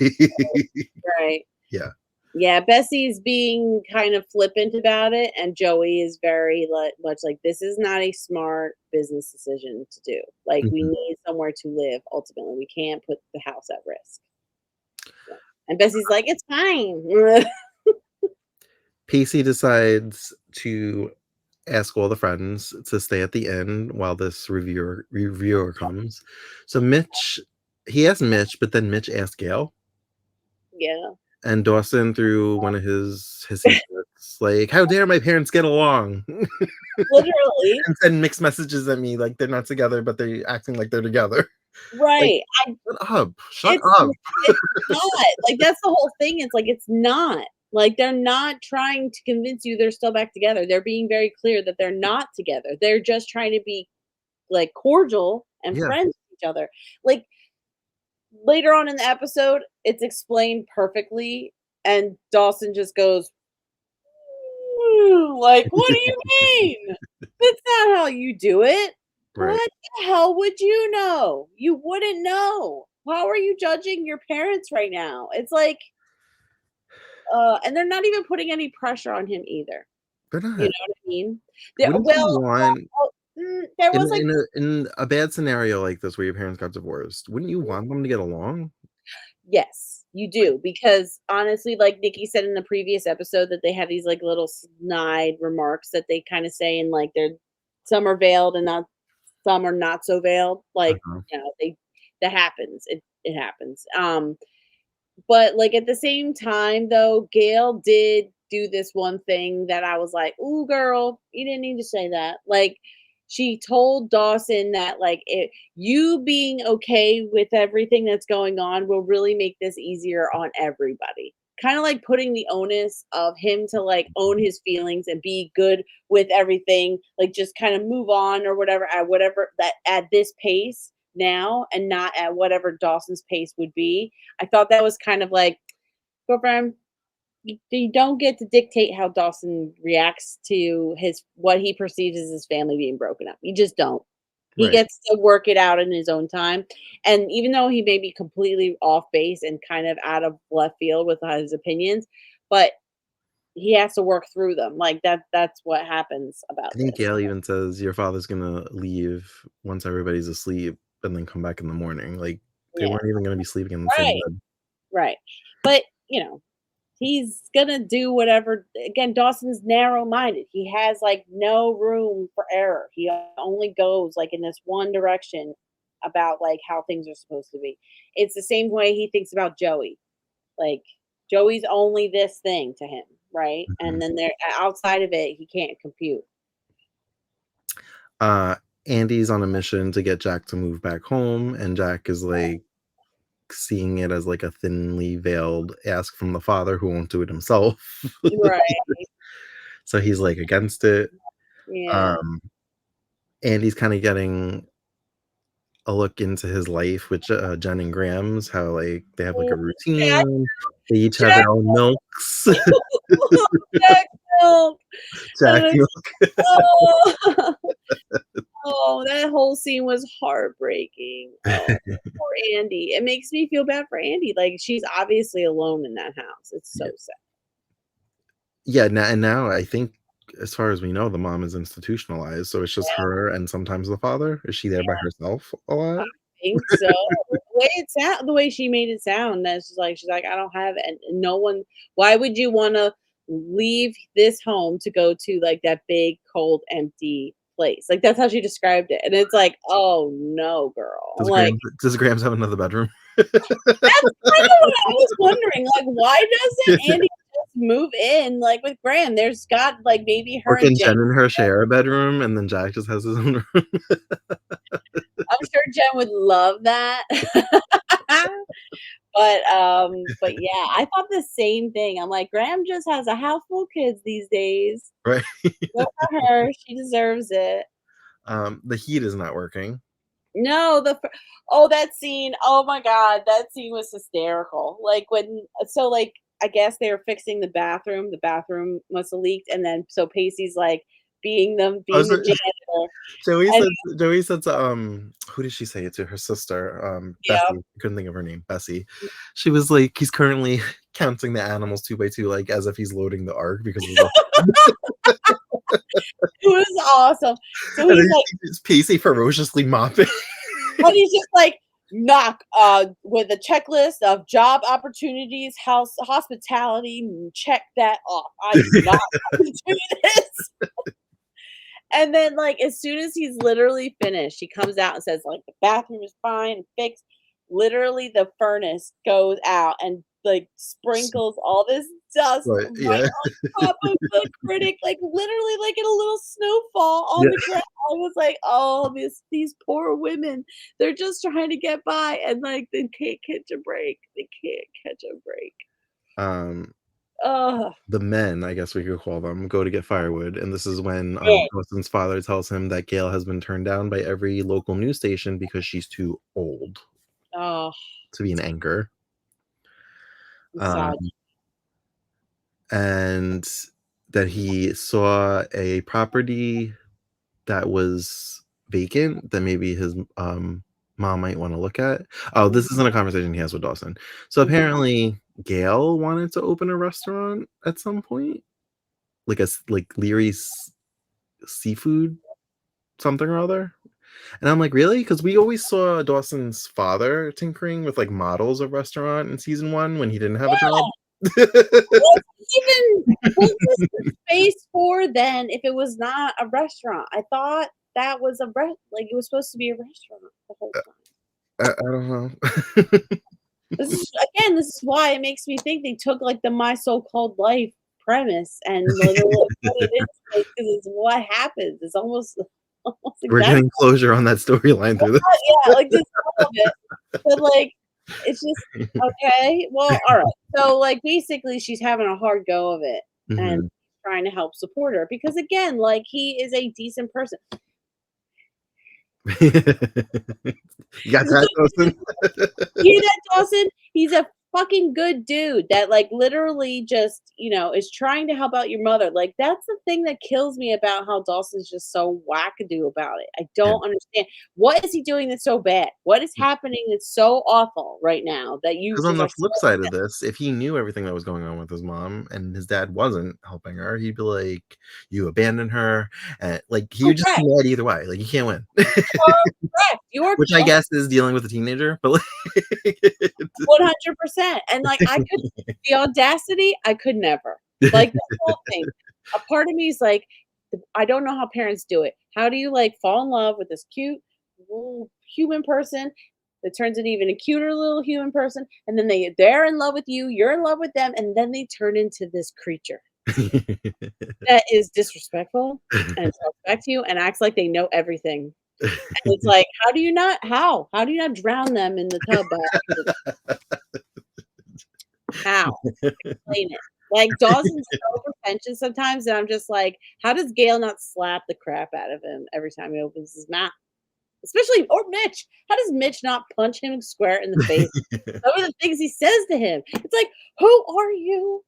right. yeah. Yeah, Bessie's being kind of flippant about it, and Joey is very much like, "This is not a smart business decision to do. Like, we Mhm. need somewhere to live ultimately. We can't put the house at risk." Yeah. And Bessie's like, "It's fine." Pacey decides to ask all the friends to stay at the inn while this reviewer comes. So he asked Mitch, but then Mitch asked Gail. Yeah. And Dawson threw one of his hissy fits, like, "How dare my parents get along?" Literally. And send mixed messages at me like they're not together, but they acting like they're together. Like, Right. shut up, shut It's up. it's not. Like, that's the whole thing. It's like, it's not. Like, they're not trying to convince you they're still back together. They're being very clear that they're not together. They're just trying to be, like, cordial and Yeah, friends with each other. Like, later on in the episode, it's explained perfectly, and Dawson just goes, "Mm," like, "What do you mean? That's not how you do it. right. What the hell would you know? You wouldn't know. How are you judging your parents right now?" It's like, and they're not even putting any pressure on him either. They're You not. know what I mean? There Wouldn't you want there was, like in a bad scenario like this where your parents got divorced, wouldn't you want them to get along? Yes, you do, because honestly, like Nikki said in the previous episode that they have these, like, little snide remarks that they kinda say, and, like, they're some are veiled and not some are not so veiled, like, Uh-huh. they that happens, it happens, but, like, at the same time, though, Gail did do this one thing that I was like, "Ooh, girl, you didn't need to say that." Like, she told Dawson that, like, you being okay with everything that's going on will really make this easier on everybody. Kinda like putting the onus of him to, like, own his feelings and be good with everything, like, just kinda move on or whatever at whatever that at this pace now and not at whatever Dawson's pace would be. I thought that was kind of like, girlfriend, you don't get to dictate how Dawson reacts to his what he perceives as his family being broken up. You just don't. He Right. gets to work it out in his own time. And even though he may be completely off base and kind of out of left field with his opinions, but he has to work through them. Like that's what happens about I think this. Gail even says your father's gonna leave once everybody's asleep and then come back in the morning. Like, they Yeah. weren't even gonna be sleeping in the same Right. bed. Right. But he's gonna do whatever. Again, Dawson's narrow-minded. He has, like, no room for error. He only goes, like, in this one direction about, like, how things are supposed to be. It's the same way he thinks about Joey. Like, Joey's only this thing to him, right? And Mhm. then there outside of it, he can't compute. Uh, Andy's on a mission to get Jack to move back home, and Jack is, like, seeing it as, like, a thinly veiled ask from the father who won't do it himself. Right. So he's, like, against it. Yeah. Um, Andy's kinda getting a look into his life with Jen and Graham's, how, like, they have, like, Mm, a Jack routine. They each have Jack their own milks. Jack milk. Jack And it's milk. oh. Oh, that whole scene was heartbreaking. Oh, poor Andy. It makes me feel bad for Andy, like, she's obviously alone in that house. It's so Yeah. sad. Yeah, now I think, as far as we know, the mom is institutionalized, so it's just Yeah, her and sometimes the father. Is she there by herself a I lot? think so. The way she made it sound, that's just like she's like, "I don't have it," and no one why would you wanna leave this home to go to, like, that big, cold, empty place? Like, that's how she described it, and it's like, "Oh, no, girl." Like Does Grams have another bedroom? that's kinda what I was wondering, like, why doesn't Andy just move in, like, with Graham? There's got like, maybe Or her and can Jen Jen and her share a bedroom and then Jack just has his own room? I'm sure Jen would love that. But yeah, I thought the same thing. I'm like, Graham just has a house full of kids these days. Right? Good for her, she deserves it. The heat is not working. No, oh, that scene, oh my god, that scene was hysterical. Like, like, I guess they were fixing the bathroom must have leaked, and then so Pacey's, like, I being was the janitor, Joey and said Joey said to, who did she say it to? Her sister, yeah. Bessie. I couldn't think of her name, Bessie. She was like, "He's currently counting the animals 2 by 2, like, as if he's loading the ark because there's a." It was awesome. So And then he's you like see this Pacey ferociously mopping. and he's just like, "Knock, with a checklist of job opportunities, hospitality, check that off. I do not want to do this." And then, like, as soon as he's literally finished, he comes out and says, like, "The bathroom is fine and fixed." Literally, the furnace goes out and, like, sprinkles all this dust Right, right yeah. on top of the critic, like, literally, like, in a little snowfall on Yeah. the ground. I was like, "Oh, these poor women, they're just trying to get by, and, like, they can't catch a break. They can't catch a break." Um, Ugh. the men, I guess we could call them, go to get firewood, and this is when, Yeah. Dawson's father tells him that Gail has been turned down by every local news station because she's too old Oh, to be an anchor. massage. Um, and that he saw a property that was vacant that maybe his, mom might wanna look at. Oh, Mhm, this isn't a conversation he has with Dawson. So, mhm. apparently, Gail wanted to open a restaurant at some point, like Leary's seafood something or other. And I'm like, really? Because we always saw Dawson's father tinkering with like models of restaurant in season one when he didn't have a job. What's even what was the space for then if it was not a restaurant? I thought that was like it was supposed to be a restaurant the whole time. I don't know. This is why it makes me think they took like the My So-Called Life premise and literally put it into it because it's what happens. It's almost almost We're exactly getting closure on that storyline through yeah, like just all of it. But like it's just this. okay. Well, all right. So like basically she's having a hard go of it and Mhm. trying to help support her because again, like he is a decent person. You got that, Dawson? You hear that, Dawson? He's a fucking good dude that, like, literally just, is trying to help out your mother. Like, that's the thing that kills me about how Dawson's just so wackadoo about it. I Yeah. don't understand. What is he doing that's so bad? What is happening that's so awful right now that you 'Cause on just the are flip so side of this, if he knew everything that was going on with his mom and his dad wasn't helping her, he'd be like, "You abandoned her," and, like, he would just be correct? mad either way, like, you can't win. Correct. You're Which I guess is dealing with a teenager, but, like 100%. And, like, I could the audacity, I could never. Like, the whole thing. A part of me is like, I don't know how parents do it. How do you, like, fall in love with this cute little human person that turns into even a cuter little human person, and then they're in love with you, you're in love with them, and then they turn into this creature that is disrespectful and talks back to you and acts like they know everything. And it's like, how do you not how? How do you not drown them in the tub by accident? How? Explain it. Like, Dawson's so pretentious sometimes, and I'm just like, how does Gale not slap the crap out of him every time he opens his mouth? Especially or Mitch. How does Mitch not punch him square in the face? Some of the things he says to him. It's like, "Who are you?"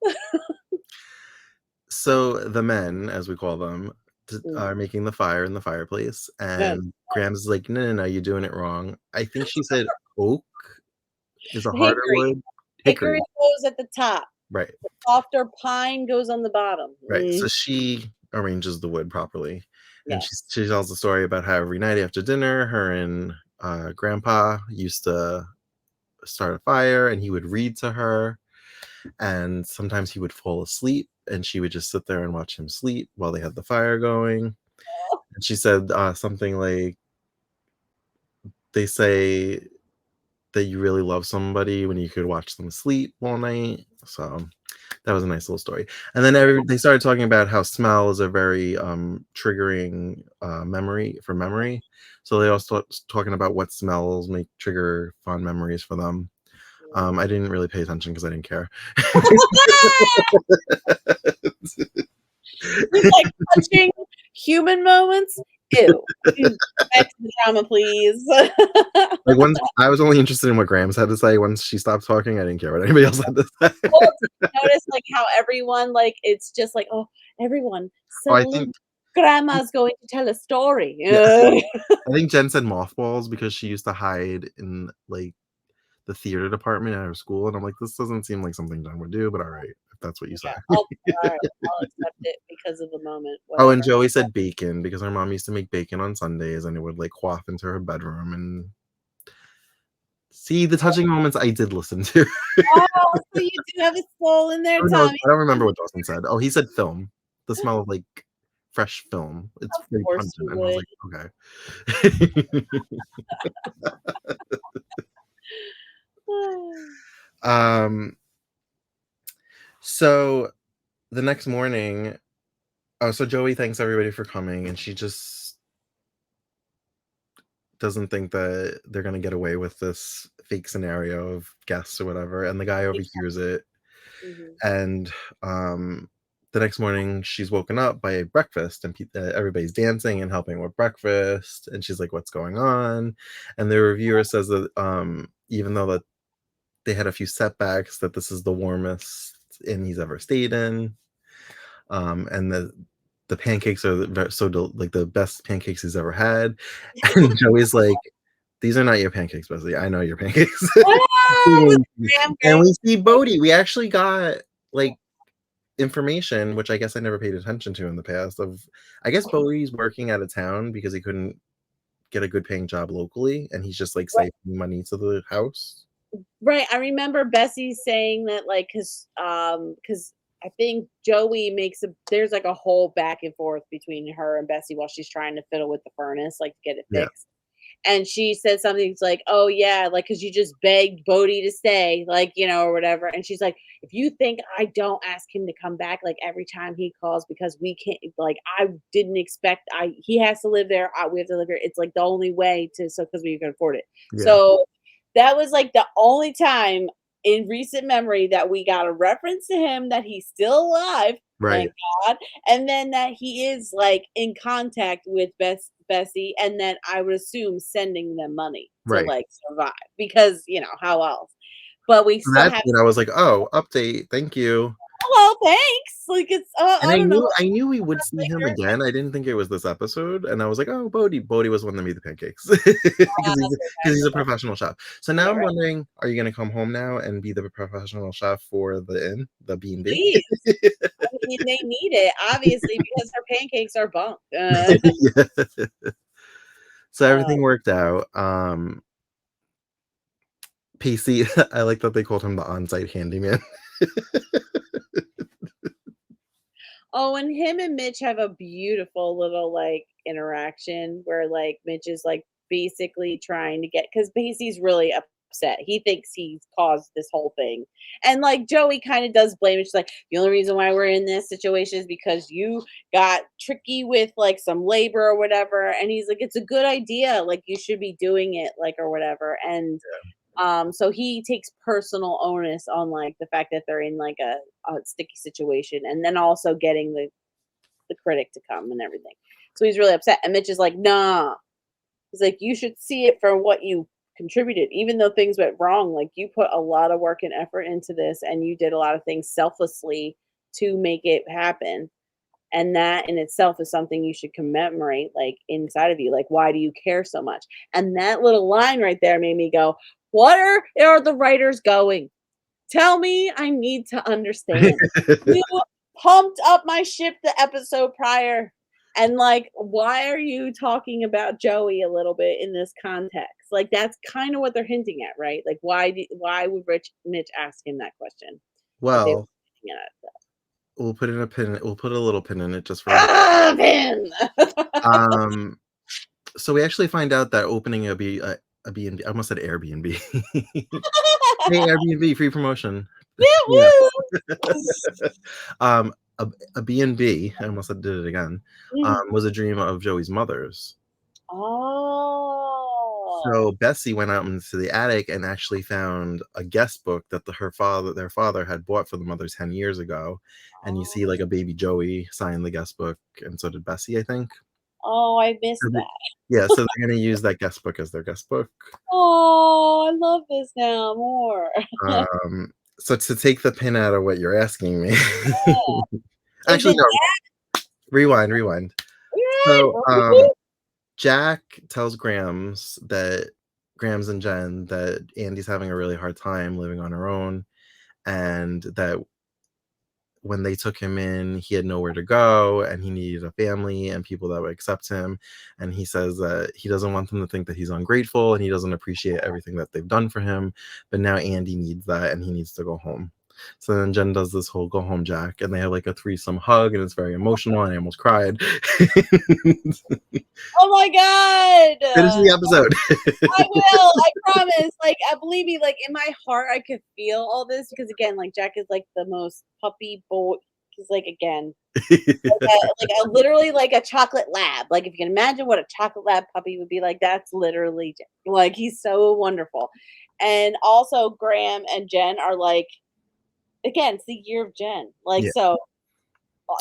So, the men, as we call them, Mm. are making the fire in the fireplace, No, and Graham's is like, "No, no, no, you're doing it wrong." I think she said oak is a harder hickory. wood. Hickory Hickory, goes at the top. right. Softer pine goes on the bottom. Right, so she arranges the wood properly, and Yes. she tells the story about how every night after dinner, her and, grandpa used to start a fire, and he would read to her, and sometimes he would fall asleep, and she would just sit there and watch him sleep while they had the fire going, and she said, something like, "They say that you really love somebody when you could watch them sleep all night," so that was a nice little story. And then they started talking about how smell is a very triggering memory. So they also talking about what smells make trigger fond memories for them. I didn't really pay attention because I didn't care. Just like touching human moments? Ew. Back to the drama, please. Like once I was only interested in what Grams had to say. Once she stopped talking, I didn't care what anybody else had to say. Well, did you notice, like, how everyone, like, it's just like, "Oh, everyone, Oh, I so think grandma's going to tell a story." yeah, I think Jen said mothballs because she used to hide in like the theater department at her school, and I'm like, this doesn't seem like something Jen would do, but all right, if that's what you say. Yeah, alright, I'll accept it because of the moment, Oh, and whatever. Joey said bacon because her mom used to make bacon on Sundays, and it would like quaff into her bedroom. And see the touching moments I did listen to. Oh, so you do have a soul in there, Who knows? Tommy. I don't remember what Dawson said. Oh, he said film. The smell of like fresh film. It's Of very course you pungent, and I was would. like, okay. um. So the next morning, oh, so Joey thanks everybody for coming, and she just doesn't think that they're gonna get away with this fake scenario of guests or whatever, and the guy overhears it. Mhm. And the next morning, she's woken up by breakfast, and everybody's dancing and helping with breakfast. And she's like, "What's going on?" And the reviewer says that even though that they had a few setbacks, that this is the warmest inn he's ever stayed in, and the pancakes are like the best pancakes he's ever had. And Joey's like, "These are not your pancakes, Bessie. I know your pancakes." Ah, with the graham And crackers. we see Bodhi. We actually got like information, which I guess I never paid attention to in the past. Of I guess Bodhi's working out of town because he couldn't get a good paying job locally, and he's just like Right, saving money to the house. right, I remember Bessie saying that, like, because I think Joey makes a there's, like, a whole back and forth between her and Bessie while she's trying to fiddle with the furnace, like, to get it Yeah, fixed. And she said something like, "Oh yeah, like because you just begged Bodie to stay, like, or whatever." And she's like, "If you think I don't ask him to come back like every time he calls because we can't, like, I didn't expect he has to live there, we have to live here. It's like the only way to so because we can afford it." yeah, So that was like the only time in recent memory that we got a reference to him that he's still alive, right, thank God, and then that he is like in contact with Bessie, and then I would assume sending them money to right. like survive because how else? But we So still that's have when I was like, "Oh, update, thank you." well, thanks. Like it's And I don't know I knew we would see him later. again. I didn't think it was this episode, and I was like, "Oh, Bodhi." Bodhi was the one that made the pancakes because he's a Okay. professional chef. So now Yeah, I'm right. wondering, are you gonna come home now and be the professional chef for the inn, the B&B? Please. I mean, they need it obviously because their pancakes are bunk. Yeah. So Uh, everything worked out. PC, I like that they called him the on-site handyman. Oh, and him and Mitch have a beautiful little, like, interaction where, like, Mitch is, like, basically trying to get because Pacey's really upset. He thinks he's caused this whole thing. And, like, Joey kinda does blame it. She's like, "The only reason why we're in this situation is because you got tricky with, like, some labor or whatever." And he's like, "It's a good idea. Like, you should be doing it, like, or whatever." And so he takes personal onus on like the fact that they're in like a sticky situation and then also getting the critic to come and everything. So he's really upset. And Mitch is like, nah. He's like, you should see it for what you contributed, even though things went wrong. Like you put a lot of work and effort into this and you did a lot of things selflessly to make it happen. And that in itself is something you should commemorate, like inside of you. Like, why do you care so much? And that little line right there made me go, what are the writers going? Tell me, I need to understand. You pumped up my ship the episode prior. And like, why are you talking about Joey a little bit in this context? Like, that's kind of what they're hinting at, right? Like, why would Mitch ask him that question? Like they were Well, hinting at it. we'll put a little pin in it just for every Ah, Vin. um, so we actually find out that opening a B&B, I almost said Airbnb. Hey, Airbnb, free promotion. Yeah, Yeah. woo. Um, a B&B, I almost did it again, Mhm. was a dream of Joey's mother's. Oh. So Bessie went out into the attic and actually found a guest book that their father had bought for the mother 10 years ago. And you see like a baby Joey sign the guest book, and so did Bessie, I think. Oh, I So missed the- that. yeah, so they're gonna use that guest book as their guest book. Oh, I love this now more. So to take the pin out of what you're asking me, Is actually it no, rewind. So Jack? Jack tells Grams and Jen that Andy's having a really hard time living on her own, and that when they took him in, he had nowhere to go and he needed a family and people that would accept him. And he says that he doesn't want them to think that he's ungrateful and he doesn't appreciate everything that they've done for him. But now Andy needs that and he needs to go home. So then Jen does this whole go home, Jack, and they have like a threesome hug and it's very emotional and I almost cried. Oh my Finish god. the episode. I will, I promise. Like, believe me, like in my heart, I could feel all this because again, like Jack is like the most puppy boy. He's like again, literally like a chocolate lab. Like if you can imagine what a chocolate lab puppy would be like, that's literally Jack. Like he's so wonderful. And also Graham and Jen are like again, it's the year of Jen. Like Yeah. so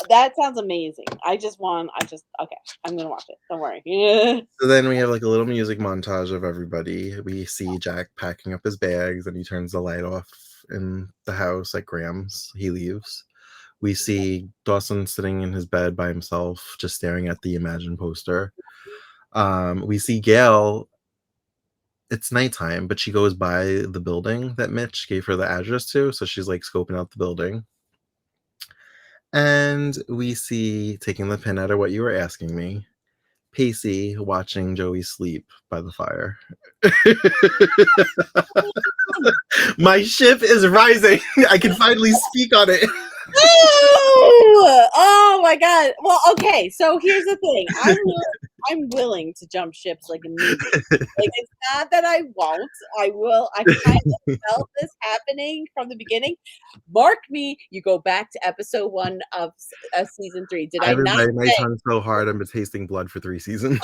that sounds amazing. Okay, I'm gonna watch it. Don't worry. Yeah. So then we have like a little music montage of everybody. We see Jack packing up his bags and he turns the light off in the house at Graham's. He leaves. We see Dawson sitting in his bed by himself, just staring at the Imagine poster. We see Gail. It's nighttime, but she goes by the building that Mitch gave her the address to. So she's like scoping out the building. And we see, taking the pin out of what you were asking me, Pacey watching Joey sleep by the fire. My ship is rising. I can finally speak on it. Oh my god. Well, okay, so here's the thing. I'm willing to jump ships like immediately. Like it's not that I won't. I will. I kind of felt this happening from the beginning. Mark me. You go back to episode 1 of season 3. Did I I've been not biting my say? tongue so hard I've been tasting blood for 3 seasons.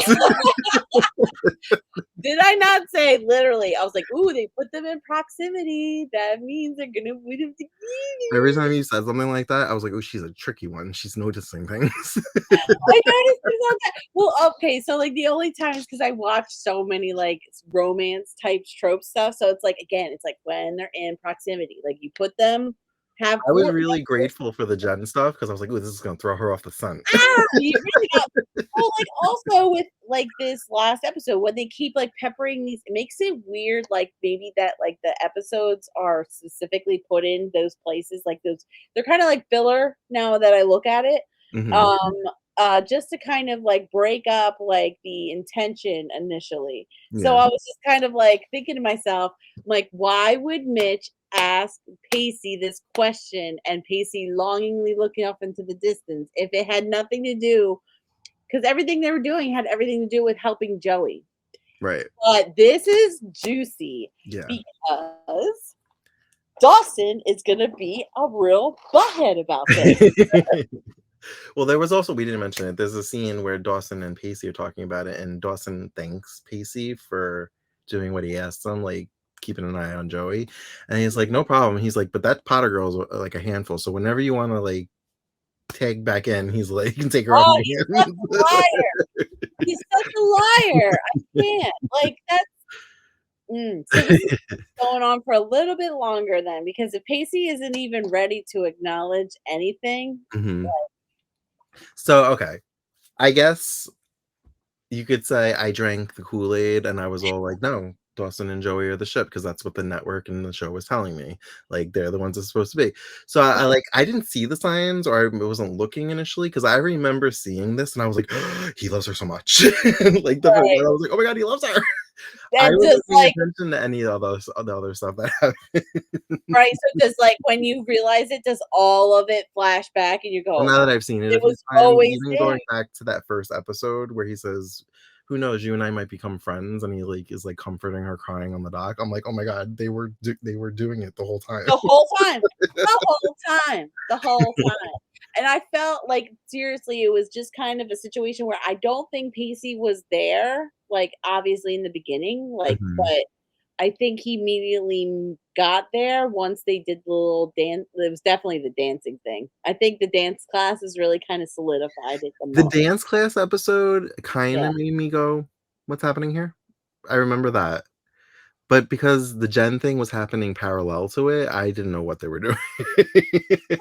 Did I not say literally? I was like, "Ooh, they put them in proximity. That means they're gonna put them together." Every time you said something like that, I was like, "Oh, she's a tricky one. She's noticing things." I noticed this all that. Well, okay, so like the only times because I watch so many like romance type trope stuff, so it's like again, it's like when they're in proximity, like you put them, have I was four. really grateful for the Jen stuff because I was like, "Ooh, this is gonna throw her off the scent." You really got. Well, like also with like this last episode, when they keep like peppering these, it makes it weird. Like maybe that like the episodes are specifically put in those places, like those. They're kind of like filler now that I look at it. Mhm. Um, just to kind of like break up like the intention initially. So Yeah. I was just kind of like thinking to myself, like, why would Mitch ask Pacey this question and Pacey longingly looking off into the distance if it had nothing to do because everything they were doing had everything to do with helping Joey. Right. But this is juicy Yeah. because Dawson is going to be a real butthead about this. Well, there was also we didn't mention it. There's a scene where Dawson and Pacey are talking about it, and Dawson thanks Pacey for doing what he asked him, like keeping an eye on Joey. And he's like, "No problem." He's like, "But that Potter girl's like a handful. So whenever you want to like tag back in, he's like, you can take her off Oh, my he's such hands." a liar. He's such a liar. I can't. Like, that's. So this is going on for a little bit longer then because if Pacey isn't even ready to acknowledge anything, Mhm. So okay, I guess you could say I drank the Kool-Aid and I was all like, no, Dawson and Joey are the ship because that's what the network and the show was telling me. Like they're the ones it's supposed to be. So I like I didn't see the signs or I wasn't looking initially because I remember seeing this and I was like, he loves her so much. Like the first right. one, I was like, oh my god, he loves her. I And wasn't just paying like attention to any of the other stuff that happened. right, so just like when you realize it, does all of it flash back and you Well, go, now that I've seen it a "It few was times, always even there." going back to that first episode where he says, "Who knows, you and I might become friends," and he like is like comforting her crying on the dock. I'm like, "Oh my god, they were doing it the whole time." The whole time. The whole time. The whole time. And I felt like seriously, it was just kind of a situation where I don't think Pacey was there, like obviously in the beginning, like, Mhm. but I think he immediately got there once they did the little dance. It was definitely the dancing thing. I think the dance classes really kind of solidified it the The most. dance class episode Yeah. kinda made me go, "What's happening here?" I remember that, but because the Jen thing was happening parallel to it, I didn't know what they were doing.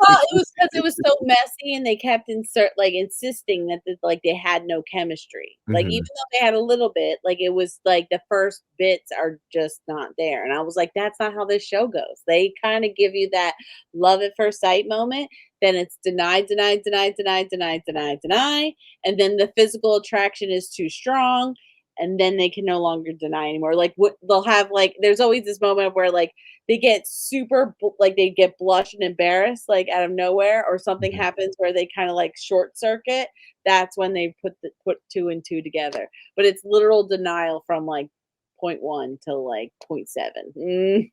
Well, it was because it was so messy and they kept insisting that like, they had no chemistry. Like, even Mhm. though they had a little bit, like, it was like the first bits are just not there, and I was like, "That's not how this show goes." They kinda give you that love at first sight moment, then it's denied, denied, denied, denied, denied, denied, deny, and then the physical attraction is too strong, and then they can no longer deny anymore. Like, what they'll have, like there's always this moment where, like, they get like they get blushed and embarrassed like out of nowhere or something Mhm. happens where they kind of like short circuit. That's when they put two and two together, but it's literal denial from like point one to like point seven.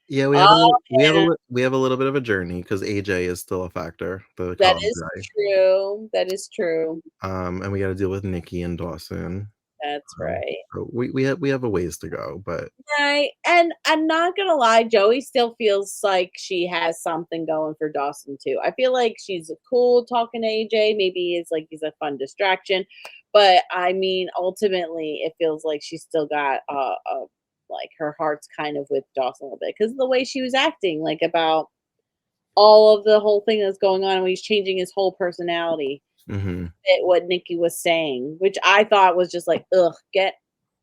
Yeah, Oh man, we have a little bit of a journey because AJ is still a factor, the that college is guy. true, that is true, And we gotta deal with Nikki and Dawson. that's Um, right. so we have a ways to go, but Right, and I'm not gonna lie, Joey still feels like she has something going for Dawson too. I feel like she's cool talking to AJ, maybe it's like he's a fun distraction, but I mean, ultimately, it feels like she's still got like her heart's kind of with Dawson a little bit because of the way she was acting, like about all of the whole thing that's going on when he's changing his whole personality mhm. fit what Nikki was saying, which I thought was just like, ugh, get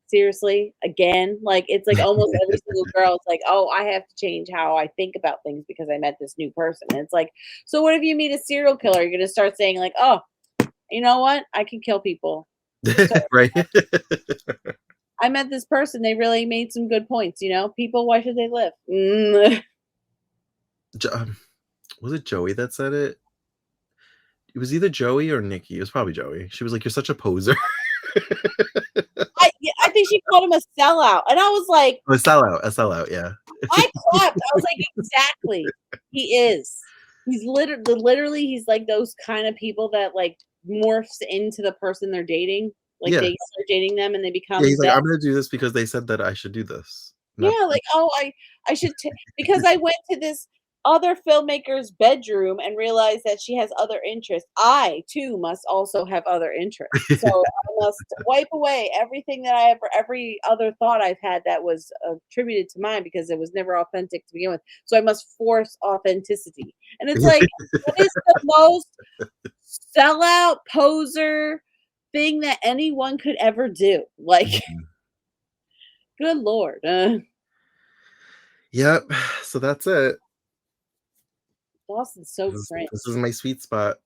seriously again. Like it's like almost every single girl. It's like, oh, I have to change how I think about things because I met this new person. And it's like, so what if you meet a serial killer? You're gonna start saying like, oh, you know what? I can kill people. So Right? I met this person, they really made some good points, People, why should they live? Jo was it Joey that said it? It was either Joey or Nikki. It was probably Joey. She was like, "You're such a poser." I think she called him a sellout, and I was like, A sellout, yeah. I clapped. I was like, "Exactly. He is. He's literally, he's like those kind of people that, like, morphs into the person they're dating. Like, Yeah. they start dating them and they Yeah, become he's like, them. "I'm gonna do this because they said that I should do this." And Yeah, like, "Oh, I should ta" because I went to this other filmmaker's bedroom and realized that she has other interests. I, too, must also have other interests. So, I must wipe away everything that I ever every other thought I've had that was attributed to mine because it was never authentic to begin with. So, I must force authenticity. And it's like, that is the most sellout, poser thing that anyone could ever do. Like, Mhm. good lord. Yep, so that's it. Dawson's so This cringe. is my sweet spot.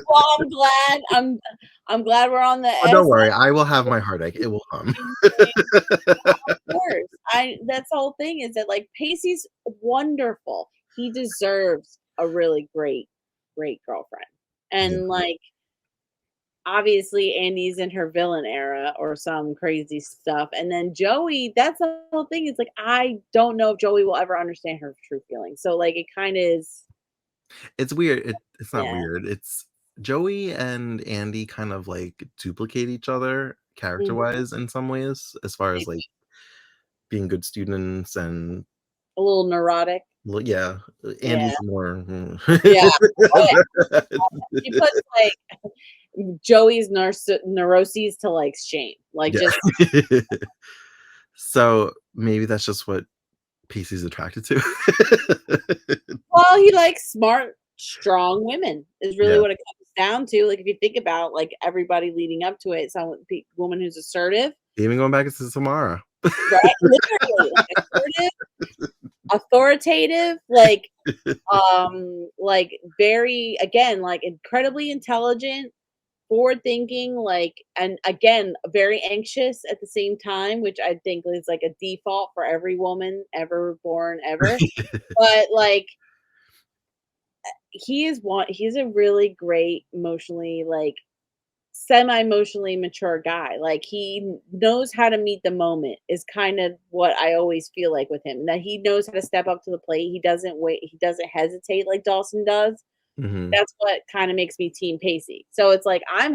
Well, I'm glad we're on the Oh, don't S worry, I will have my heartache, it will come. of course. I That's the whole thing is that, like, Pacey's wonderful. He deserves a really great, great girlfriend. Yeah. And, like, obviously Andy's in her villain era or some crazy stuff. And then Joey, that's the whole thing. It's like I don't know if Joey will ever understand her true feelings. So, like, it kind of is, It's weird, it's not yeah. weird, it's Joey and Andy kind of, like, duplicate each other Mhm. character-wise in some ways, as far as, like, being good students and A little neurotic. well, yeah, Yeah. Andy's more Yeah. Oh yeah. She puts, like, Joey's neuroses to, like, shame, like, Yeah. just So, maybe that's just what Pacey's attracted to. well, he likes smart, strong women is really Yeah. what it comes down to, like, if you think about, like, everybody leading up to it, some woman who's assertive, Even going back to Samara. right? Literally, like, assertive, authoritative, like, very, again, like, incredibly intelligent, forward thinking, like, and again, very anxious at the same time, which I think is like a default for every woman ever born ever. But, like, he's a really great emotionally, like, semi-emotionally mature guy. Like, he knows how to meet the moment is kind of what I always feel like with him. That he knows how to step up to the plate. He doesn't wait, he doesn't hesitate like Dawson does. Mhm. That's what kinda makes me team Pacey. So it's like, I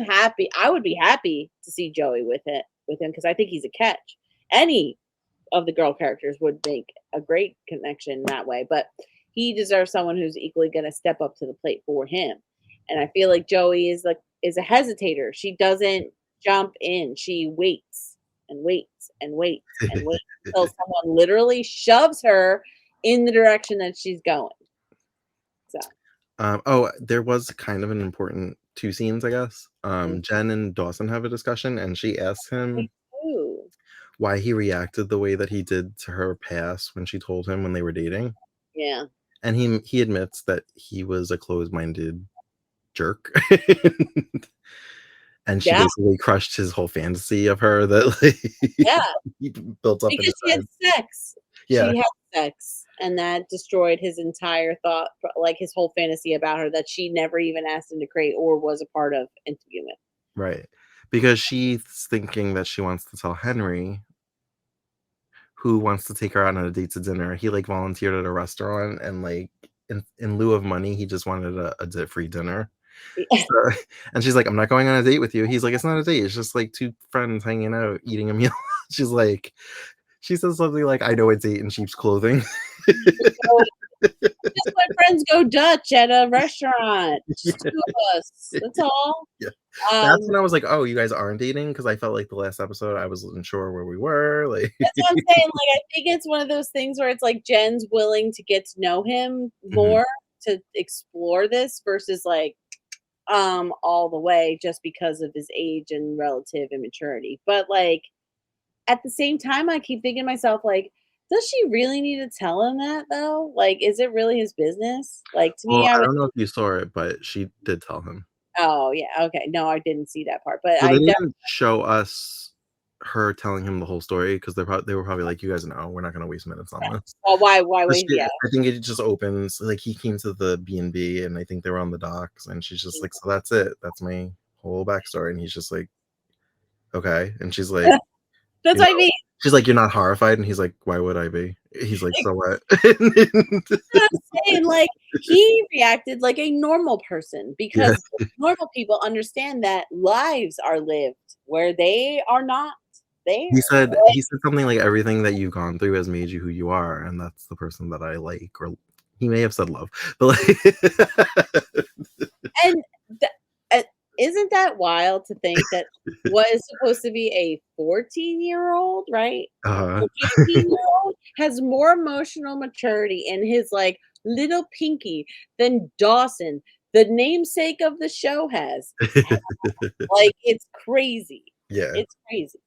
would be happy to see Joey with him because I think he's a catch. Any of the girl characters would make a great connection that way, but he deserves someone who's equally gonna step up to the plate for him. And I feel like Joey is a hesitator. She doesn't jump in. She waits and waits and waits and waits until someone literally shoves her in the direction that she's going. So, Oh, there was kind of an important 2 scenes, I guess. mm, Jen and Dawson have a discussion, and she asks me him too. why he reacted the way that he did to her past when she told him when they were dating, Yeah. and he admits that he was a closed-minded jerk. And she Yeah, basically crushed his whole fantasy of her that, like, yeah, he built up in because his she had head. sex. Yeah, She had sex, and that destroyed his entire thought, like, his whole fantasy about her that she never even asked him to create or was a part of and to begin with. right. Because she's thinking that she wants to tell Henry, who wants to take her out on a date to dinner. He, like, volunteered at a restaurant and, like, in lieu of money, he just wanted a free dinner. So and she's like, "I'm not going on a date with you." He's like, "It's not a date, it's just, like, 2 friends hanging out, eating a meal." She's like she says something like, "I know a date in sheep's clothing." So, just let friends go Dutch at a restaurant, just 2 of us, that's all. Yeah. That's Um, when I was like, "Oh, you guys aren't dating?" Because I felt like the last episode, I wasn't sure where we were, like that's what I'm saying, like, I think it's one of those things where it's like Jen's willing to get to know him Mhm. more to explore this versus, like, all the way just because of his age and relative immaturity. But, like, at the same time, I keep thinking to myself, like, does she really need to tell him that though? Like, is it really his business? Like, to me, Well, I I would don't know if you saw it, but she did tell him. Oh, yeah, okay. No, I didn't see that part, but Well, they I didn't show us her telling him the whole story because they were probably like, "You guys know, we're not gonna waste minutes on this." well, why But wait, she yeah. I think it just opens like, he came to the B&B, and I think they were on the docks, and she's just like, "So that's it. That's my whole backstory," and he's just like, "Okay," and she's like, That's you what I know mean. she's like, "You're not horrified?" And he's like, "Why would I be?" He's like, "So what?" What I'm saying, like, he reacted like a normal person Yeah. because normal people understand that lives are lived where they are not He there. said he said something like, "Everything that you've gone through has made you who you are, and that's the person that I like," or he may have said love, but, like And th uh, isn't that wild to think that what is supposed to be a 14-year-old, right? uh Or 15-year-old has more emotional maturity in his, like, little pinky than Dawson, the namesake of the show has. Like, it's crazy. Yeah. It's crazy.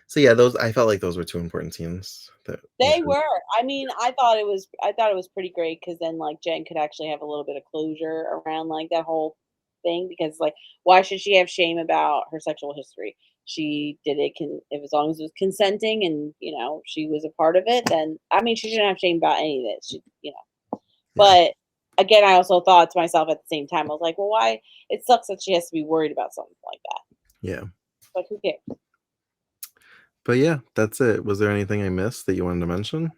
So, yeah, those I felt like those were 2 important scenes that we They should. were. I mean, I thought it was pretty great because then, like, Jen could actually have a little bit of closure around, like, that whole thing because, like, why should she have shame about her sexual history? She did it can if as long as it was consenting and, she was a part of it, then I mean, she shouldn't have shame about any of it. Yeah, But again, I also thought to myself at the same time, I was like, "Well, why it sucks that she has to be worried about something like that." yeah. But who cares? But, yeah, that's it. Was there anything I missed that you wanted to mention?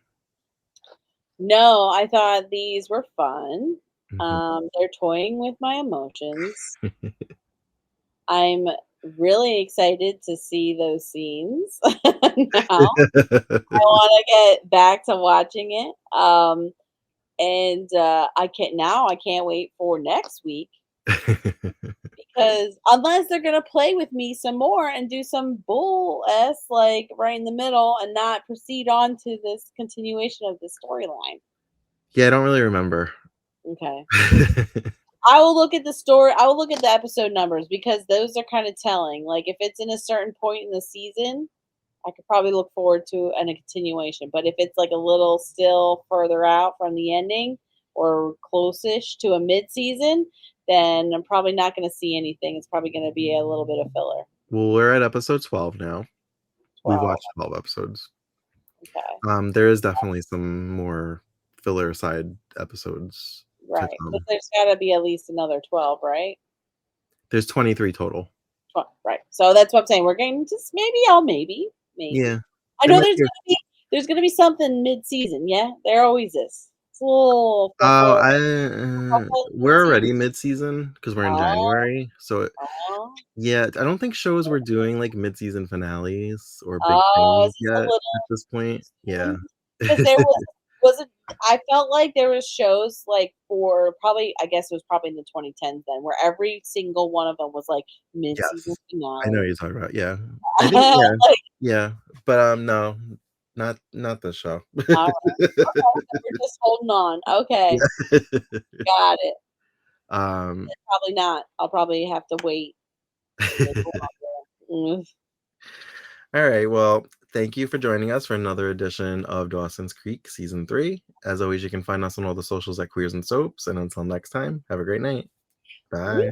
No, I thought these were fun. Mhm. They're toying with my emotions. I'm really excited to see those scenes now. I wanna get back to watching it. And I can't wait for next week because unless they're gonna play with me some more and do some bull s like right in the middle and not proceed on to this continuation of the storyline. Yeah, I don't really remember. Okay. I will look at the episode numbers because those are kind of telling. Like if it's in a certain point in the season, I could probably look forward to a continuation. But if it's like a little still further out from the ending or close-ish to a mid-season, then I'm probably not going to see anything. It's probably going to be a little bit of filler. Well, we're at episode 12 now. We've 12. watched 12 episodes. Okay. There is definitely some more filler side episodes to Right. But come. there's got to be at least another 12, right? There's 23 total. Right. So that's what I'm saying. We're getting just maybe. Yeah, I there know might be. there's gonna be something mid-season, yeah? There always is. It's a little Oh, we're mid-season. already mid-season because we're in Oh, January. So, oh, yeah, I don't think shows were doing like mid-season finales or big oh, is things this a yet at little this point. Yeah. soon? Because there was it I felt like there was shows, like, for probably I guess it was probably in the 2010s then, where every single one of them was, like, mid-season Yes. I know what finale. you're talking about. Yeah. I think, yeah. Like, Yeah. But no, not this show. alright, okay, so we're just holding on. Okay, Yeah. got it. Um, Probably not. I'll probably have to wait a little longer. Mm. all right. Well, thank you for joining us for another edition of Dawson's Creek Season 3. As always, you can find us on all the socials at Queers and Soaps. And until next time, have a great night. Bye.